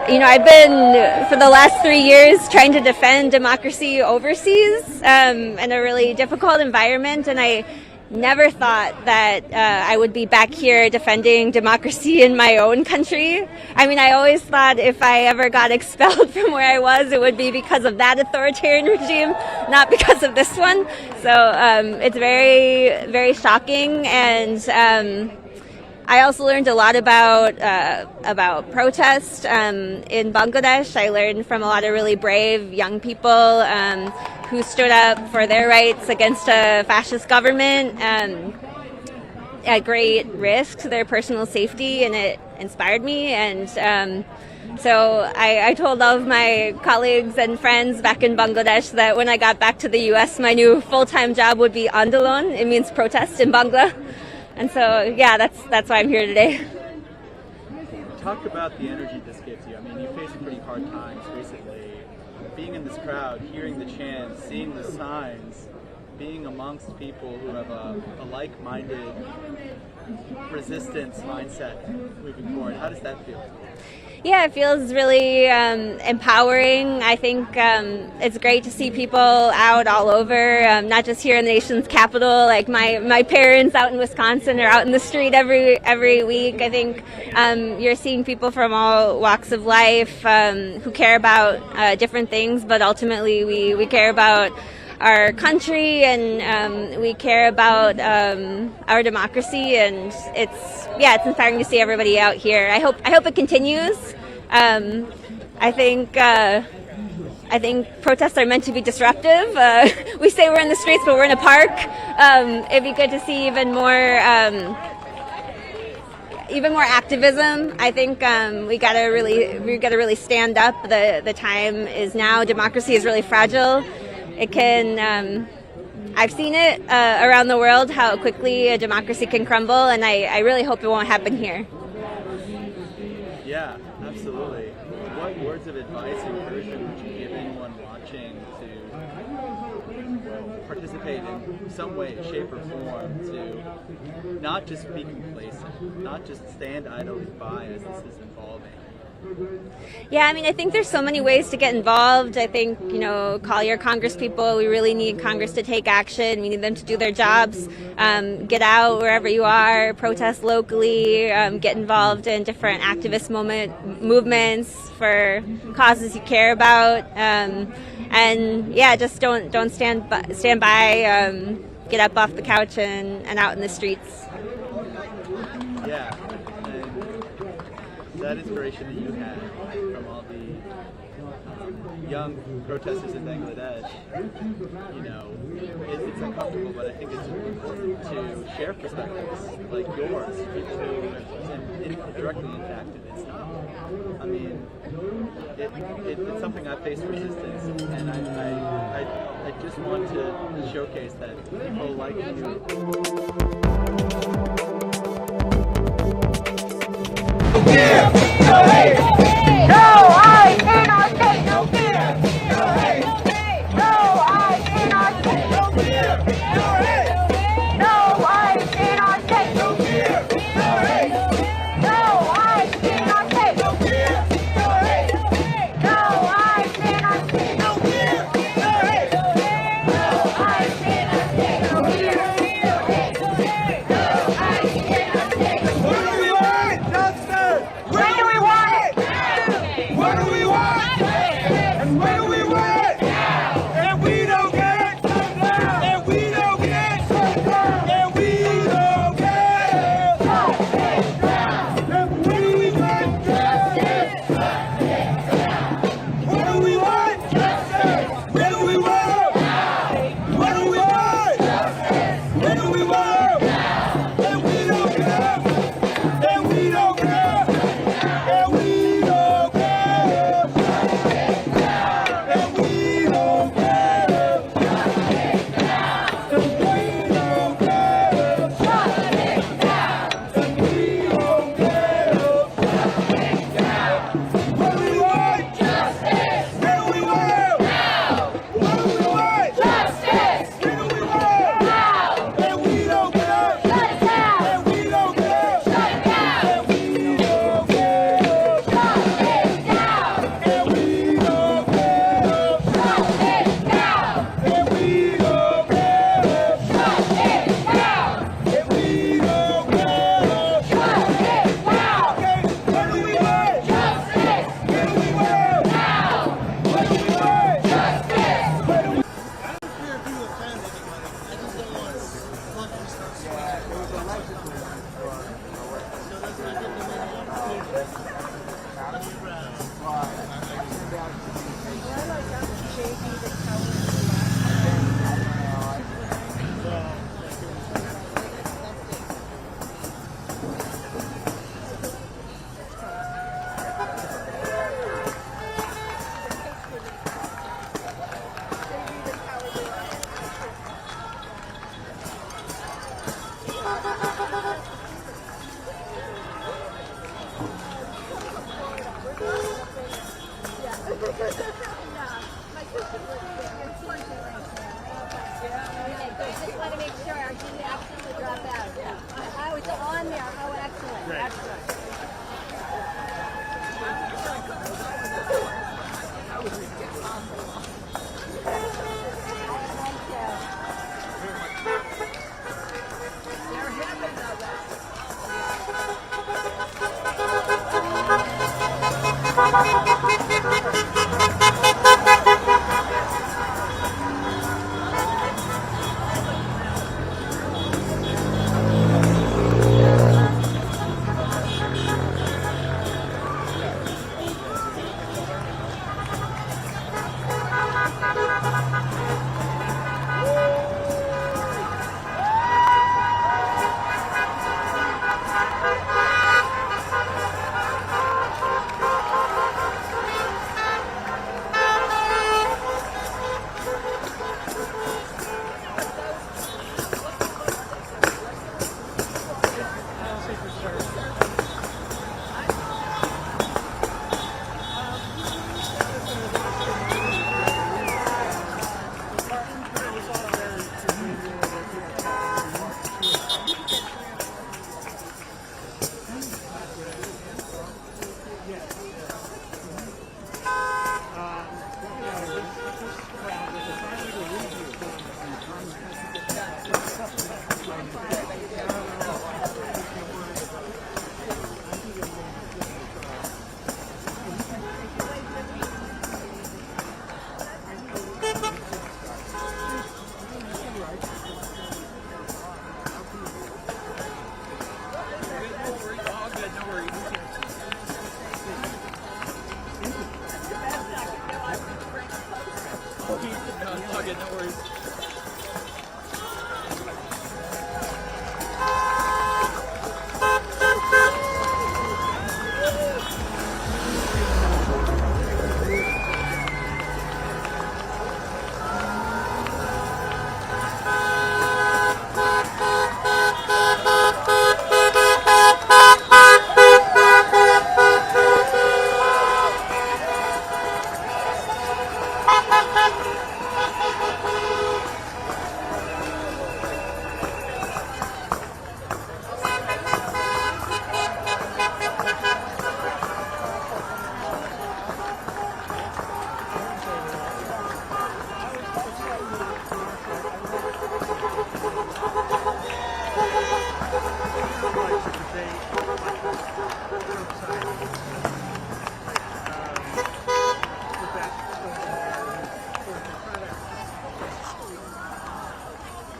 I've been for the last 3 years trying to defend democracy overseas in a really difficult environment, and I never thought that I would be back here defending democracy in my own country. I mean, I always thought if I ever got expelled from where I was, it would be because of that authoritarian regime, not because of this one. So it's very, very shocking, and I also learned a lot about protest in Bangladesh. I learned from a lot of really brave young people who stood up for their rights against a fascist government at great risk to their personal safety, and it inspired me. And so I told all of my colleagues and friends back in Bangladesh that when I got back to the U.S., my new full-time job would be Andolon. It means protest in Bangla. And so, yeah, that's why I'm here today. Talk about the energy this gives you. I mean, you faced pretty hard times recently. Being in this crowd, hearing the chants, seeing the signs, being amongst people who have a like-minded resistance mindset moving forward. How does that feel? Yeah, it feels really empowering. I think it's great to see people out all over, not just here in the nation's capital. Like my parents out in Wisconsin are out in the street every week. I think you're seeing people from all walks of life who care about different things, but ultimately we care about our country, and we care about our democracy, and it's inspiring to see everybody out here. I hope it continues. I think protests are meant to be disruptive. We say we're in the streets, but we're in a park. It'd be good to see even more activism. I think we gotta really stand up. The time is now. Democracy is really fragile. It can, I've seen it around the world, how quickly a democracy can crumble, and I really hope it won't happen here. Yeah, absolutely. What words of advice and encouragement would you give anyone watching to participate in some way, shape, or form, to not just be complacent, not just stand idly by as this is evolving? Yeah, I mean, I think there's so many ways to get involved. I think, call your Congress people. We really need Congress to take action. We need them to do their jobs. Get out wherever you are, protest locally, get involved in different activist movements for causes you care about. And yeah, just don't stand by. Get up off the couch and out in the streets. Yeah. That inspiration that you had from all the young protesters in Bangladesh, it's uncomfortable, but I think it's important to share perspectives like yours, people who are directly impacted. It's not. I mean, it's something I faced resistance, and I just want to showcase that people like you. No hate, no I cannot take no fear. No hate, no I cannot take no fear. No hate, no I cannot take no fear. No hate, no I cannot take no fear. No hate, no I cannot take no fear. No hate, no I cannot take no fear. No hate, no I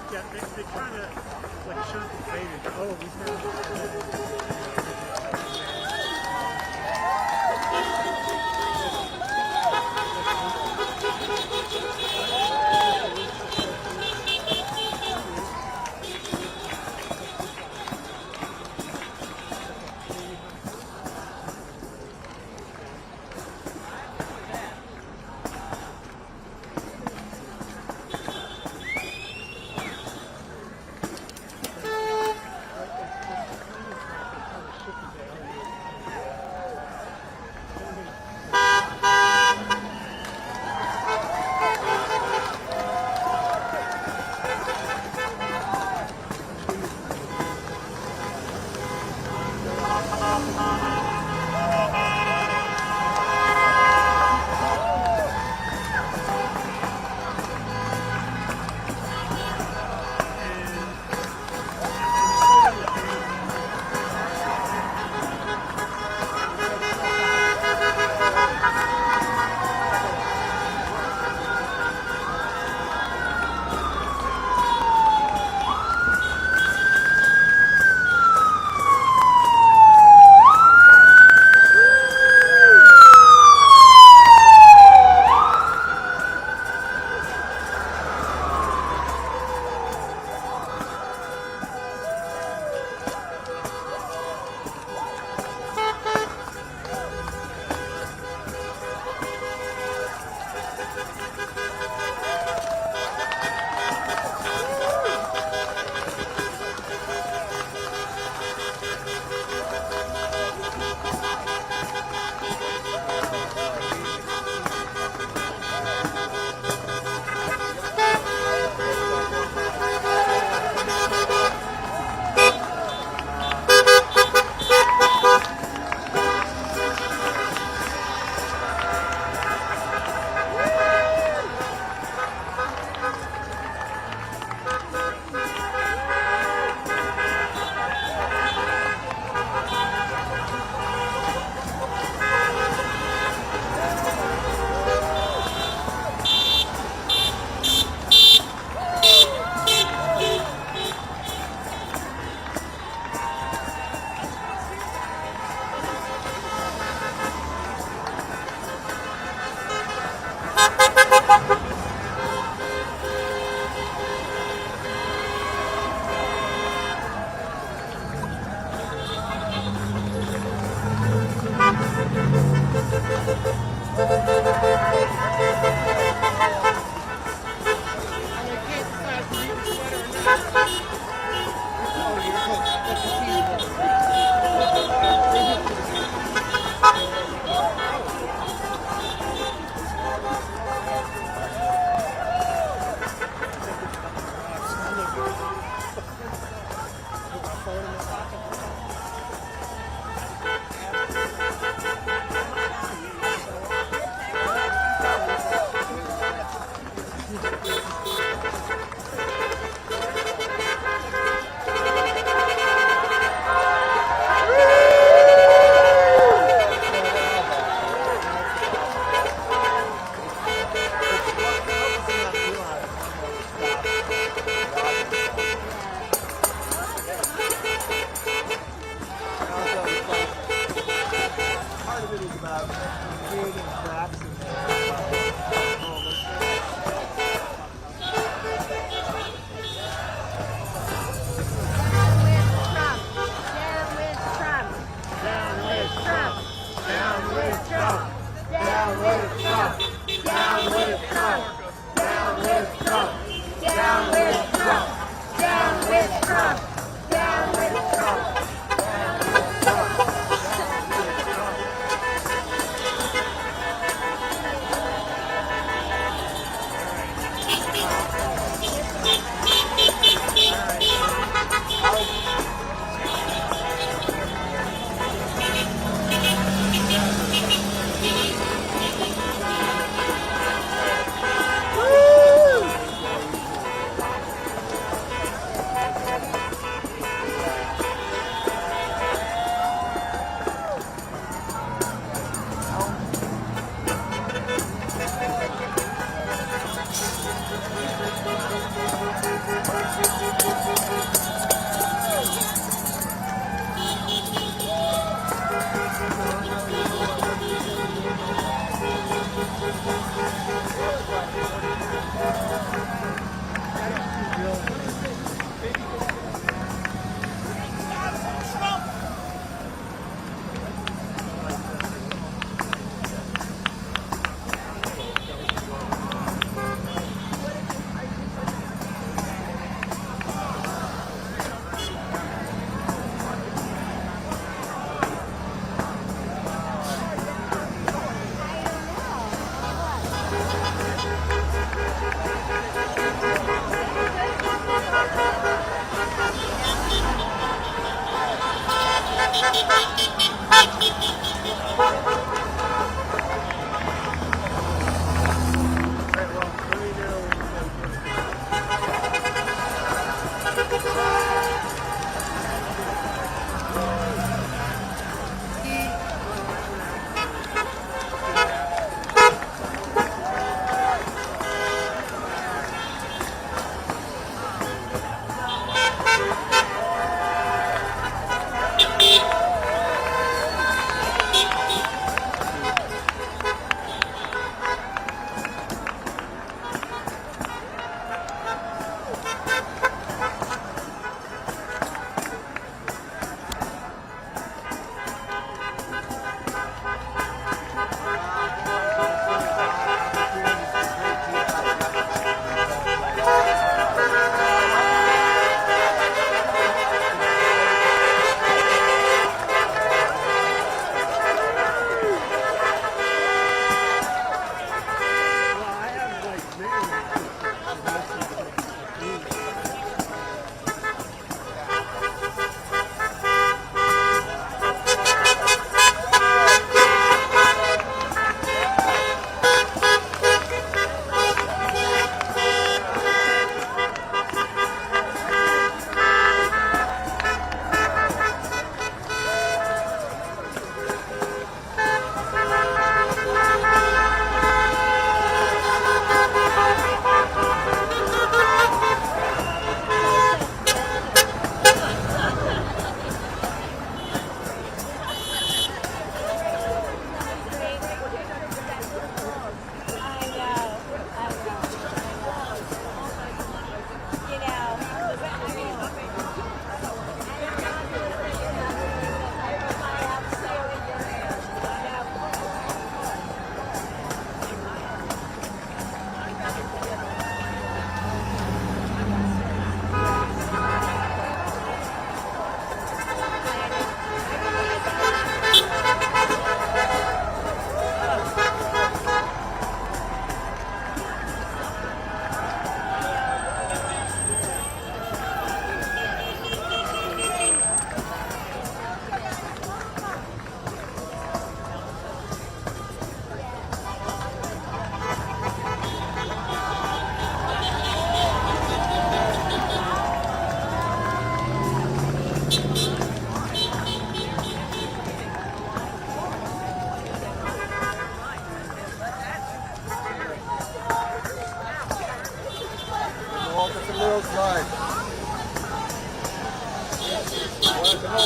Yeah, they kind of like shunt the faded. Oh, we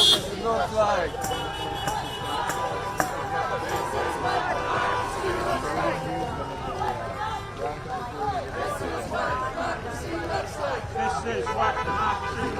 This is what democracy looks like. This is what democracy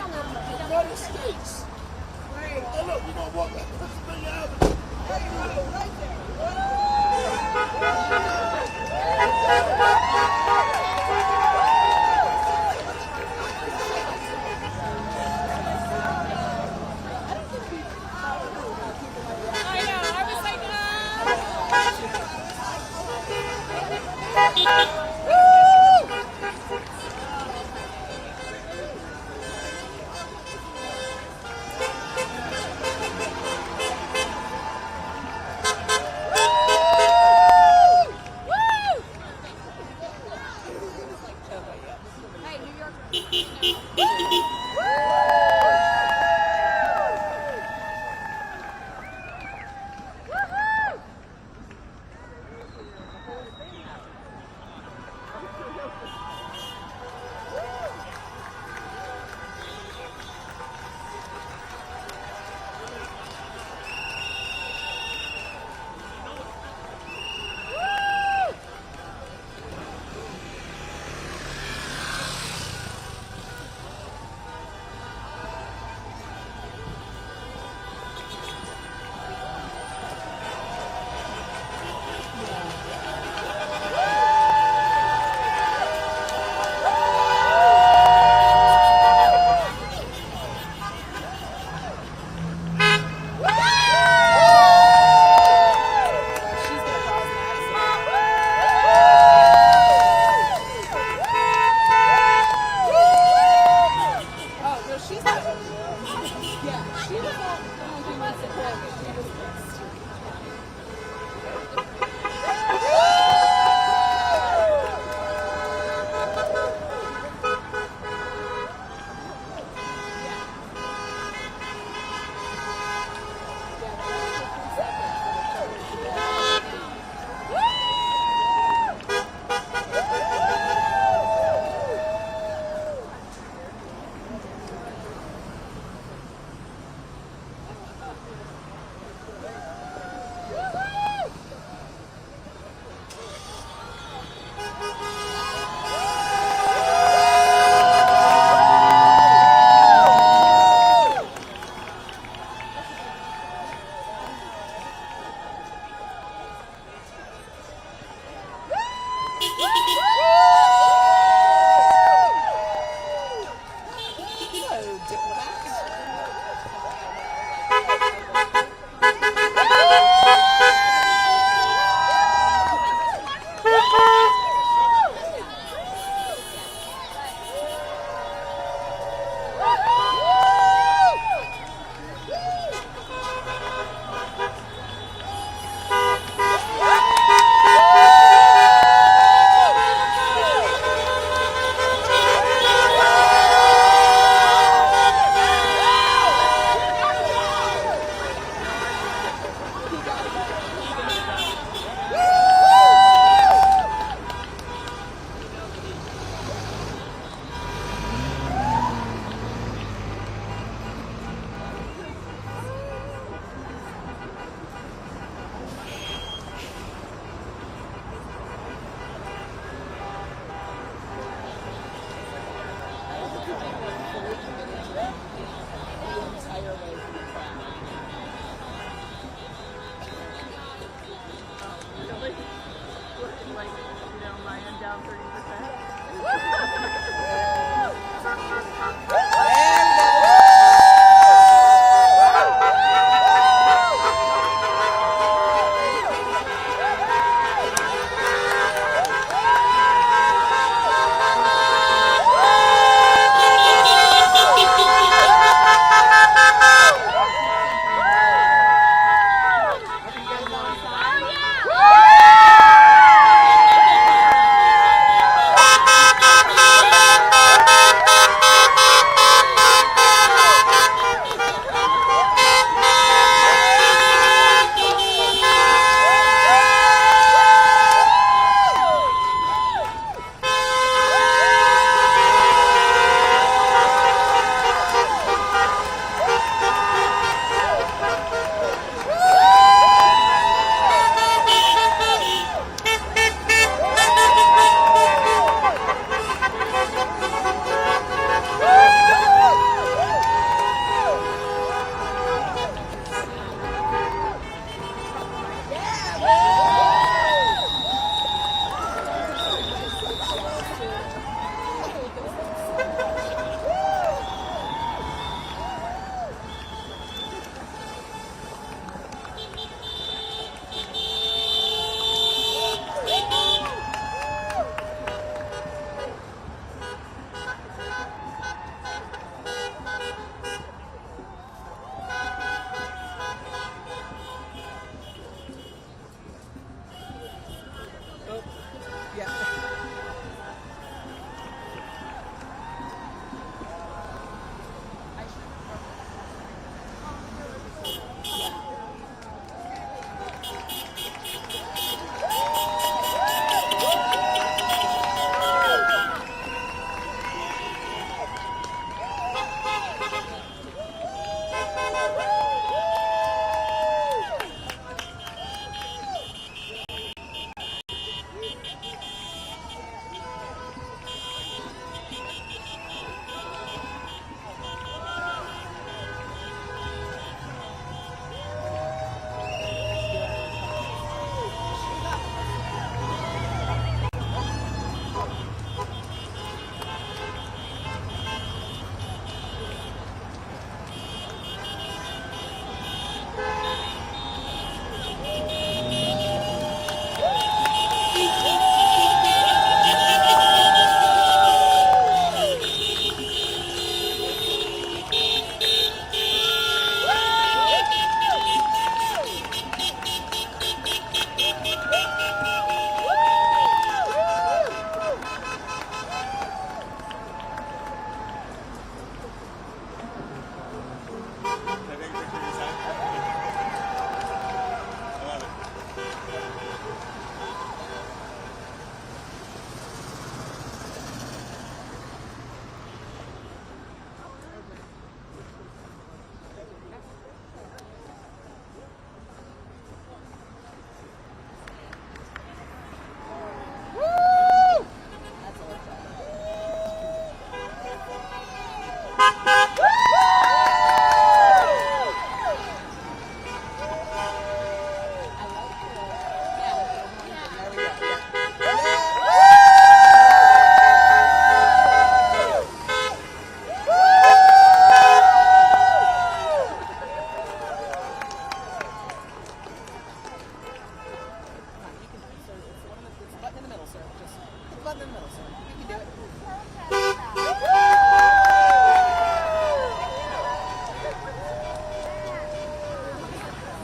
United States. Hey, look, we're gonna walk up Pennsylvania Avenue. Hey, right there.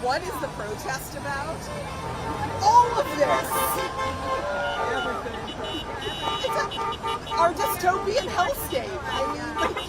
what is the protest about? All of this. It's our dystopian hellscape. I mean,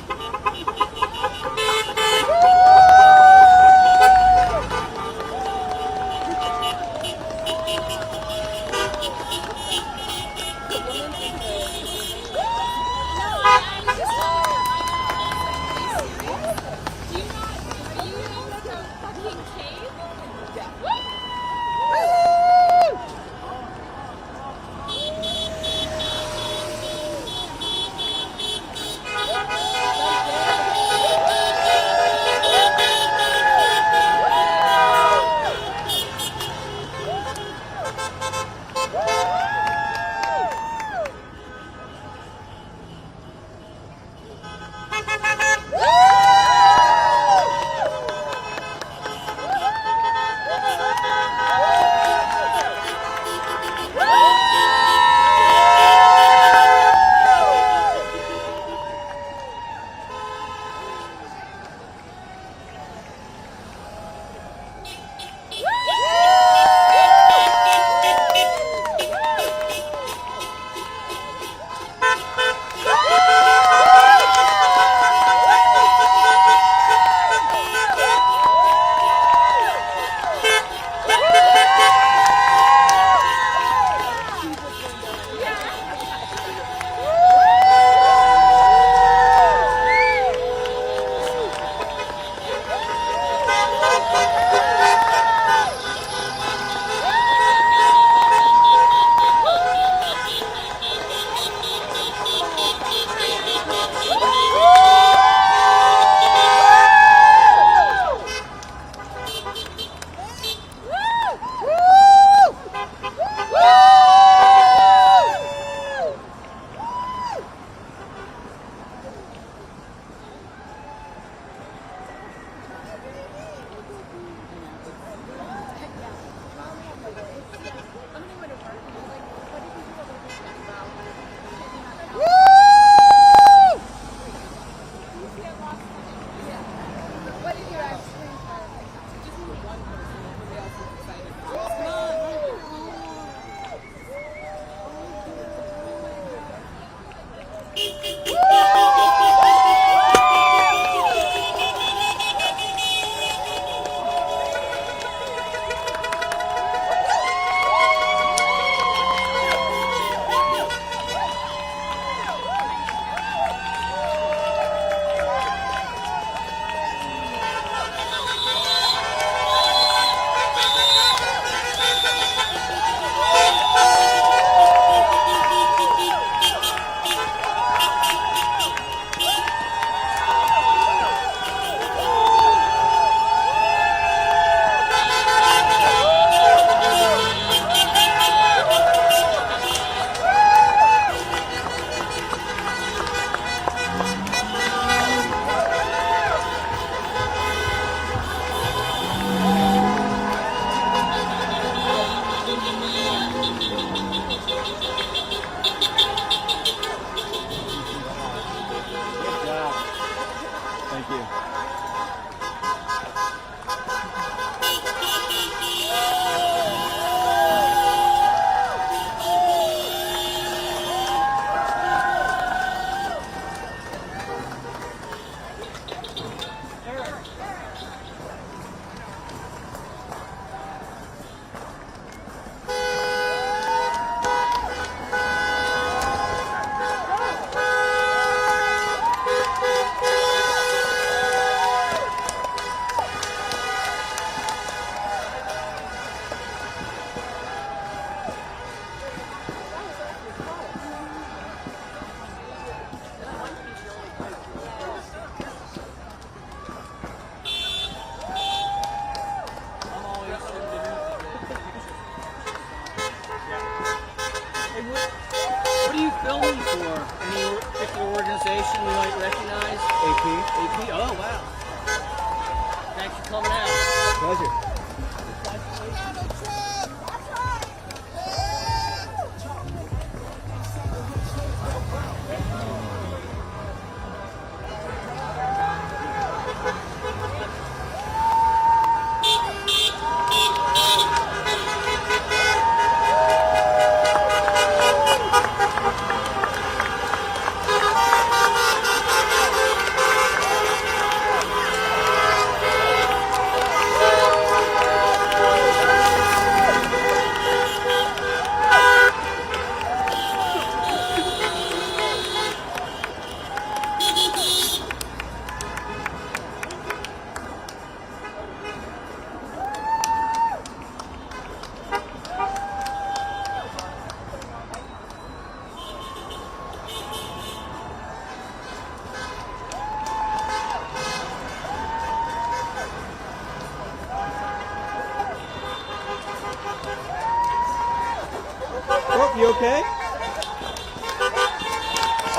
You okay?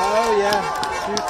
Oh yeah. Shoot.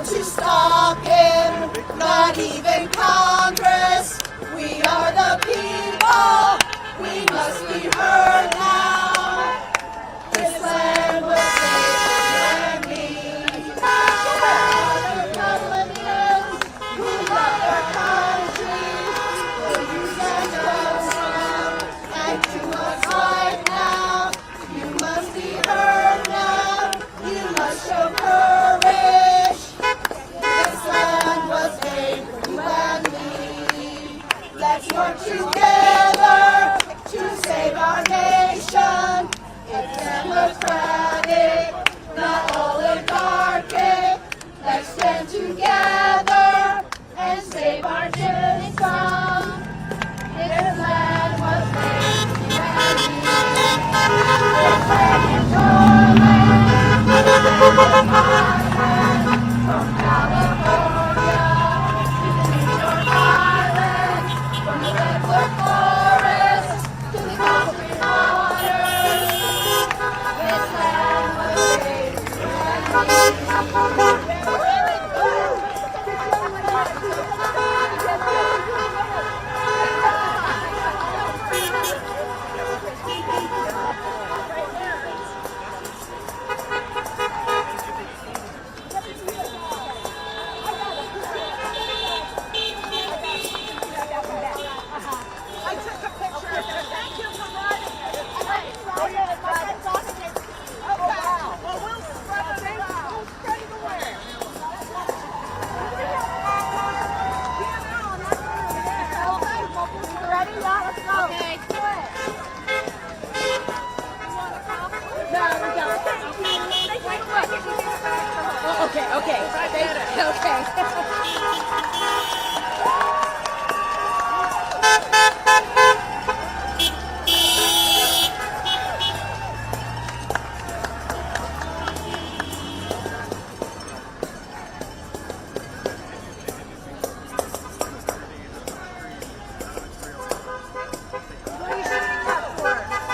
To stop him, not even Congress. We are the people, we must be heard now. This land was saved for me. Other Republicans who love their country will use their votes now. And you must fight now, you must be heard now, you must show courage. Let's work together to save our nation.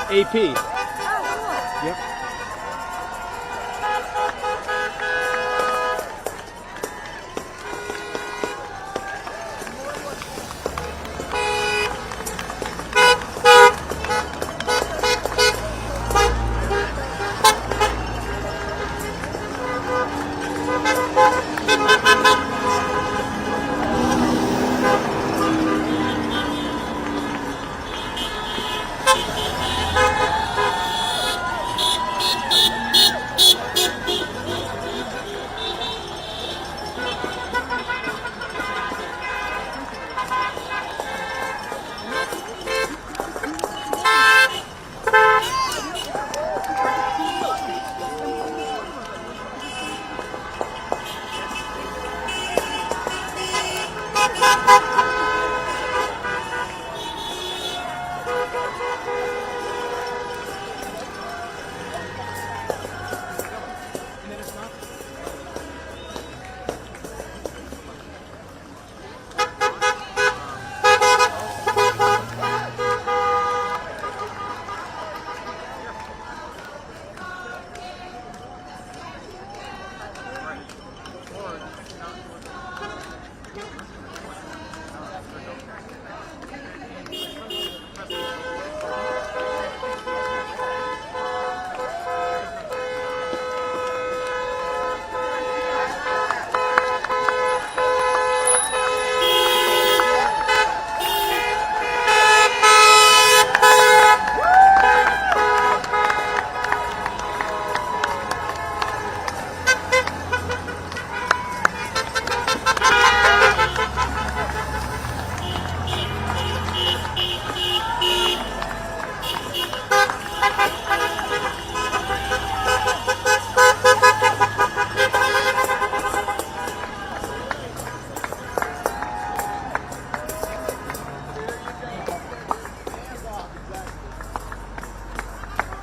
AP. Yep.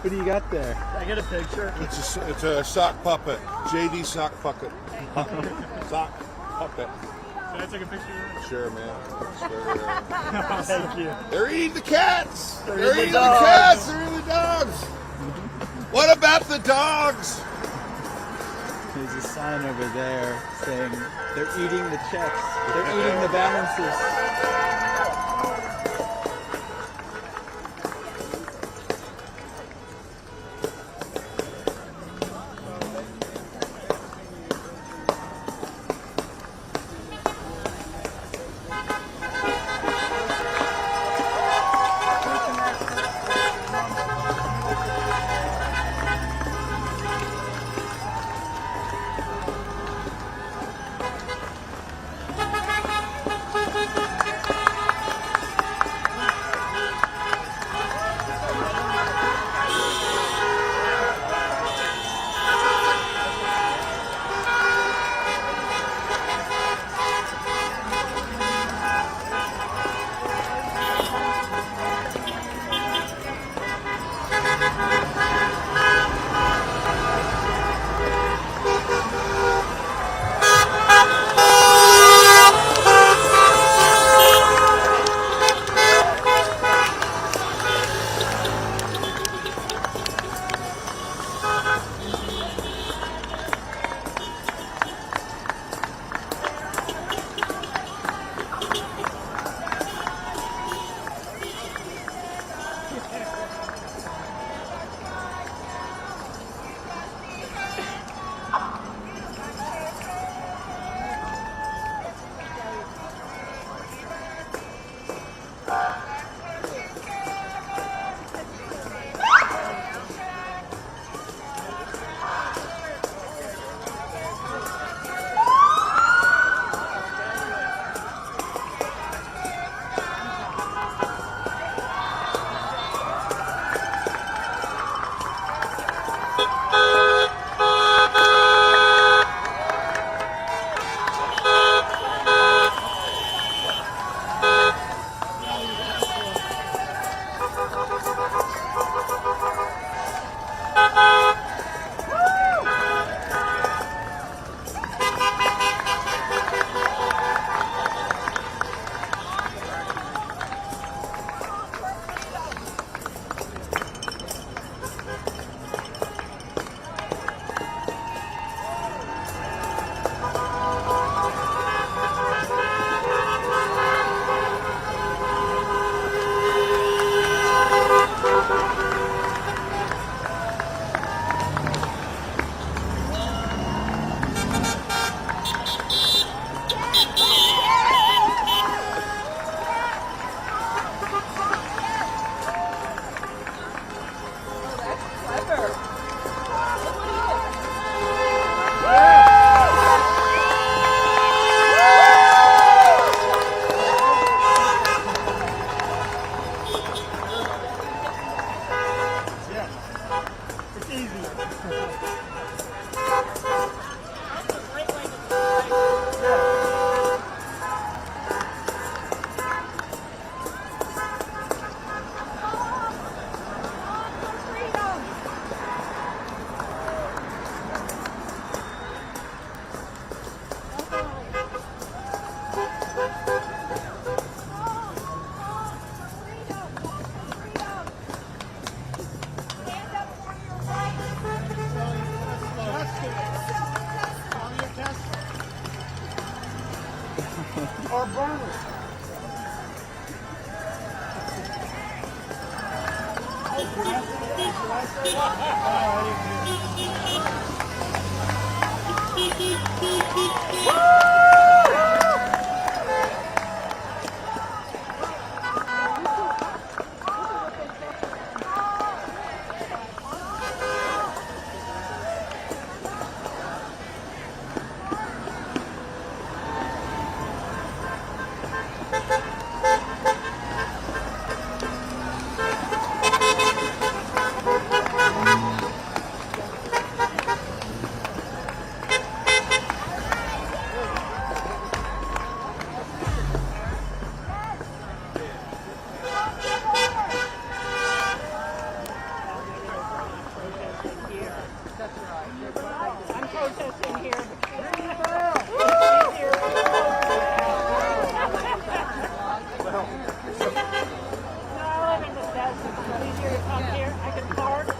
What do you got there? I get a picture. It's a sock puppet. JD sock puppet. Sock puppet. Can I take a picture? Sure, man. Sure. Thank you. They're eating the cats. They're eating the the cats. They're eating the dogs. What about the dogs? There's a sign over there saying they're eating the checks. They're eating the balances. Or burn it. I can park.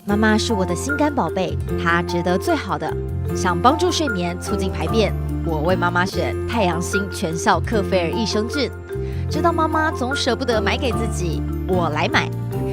妈妈是我的心肝宝贝，她值得最好的。想帮助睡眠，促进排便，我为妈妈选太阳星全效克菲尔益生菌。知道妈妈总舍不得买给自己，我来买。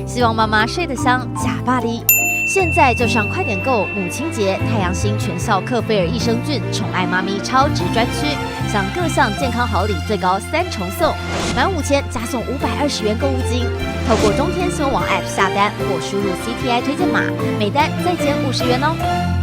希望妈妈睡得香，假巴黎。现在就上快点购母亲节太阳星全效克菲尔益生菌宠爱妈咪超值专区，享各项健康好礼最高3重送，满5000加送520元购物金。透过中天新闻网 App 下单或输入 CTI 推荐码，每单再减50元哦。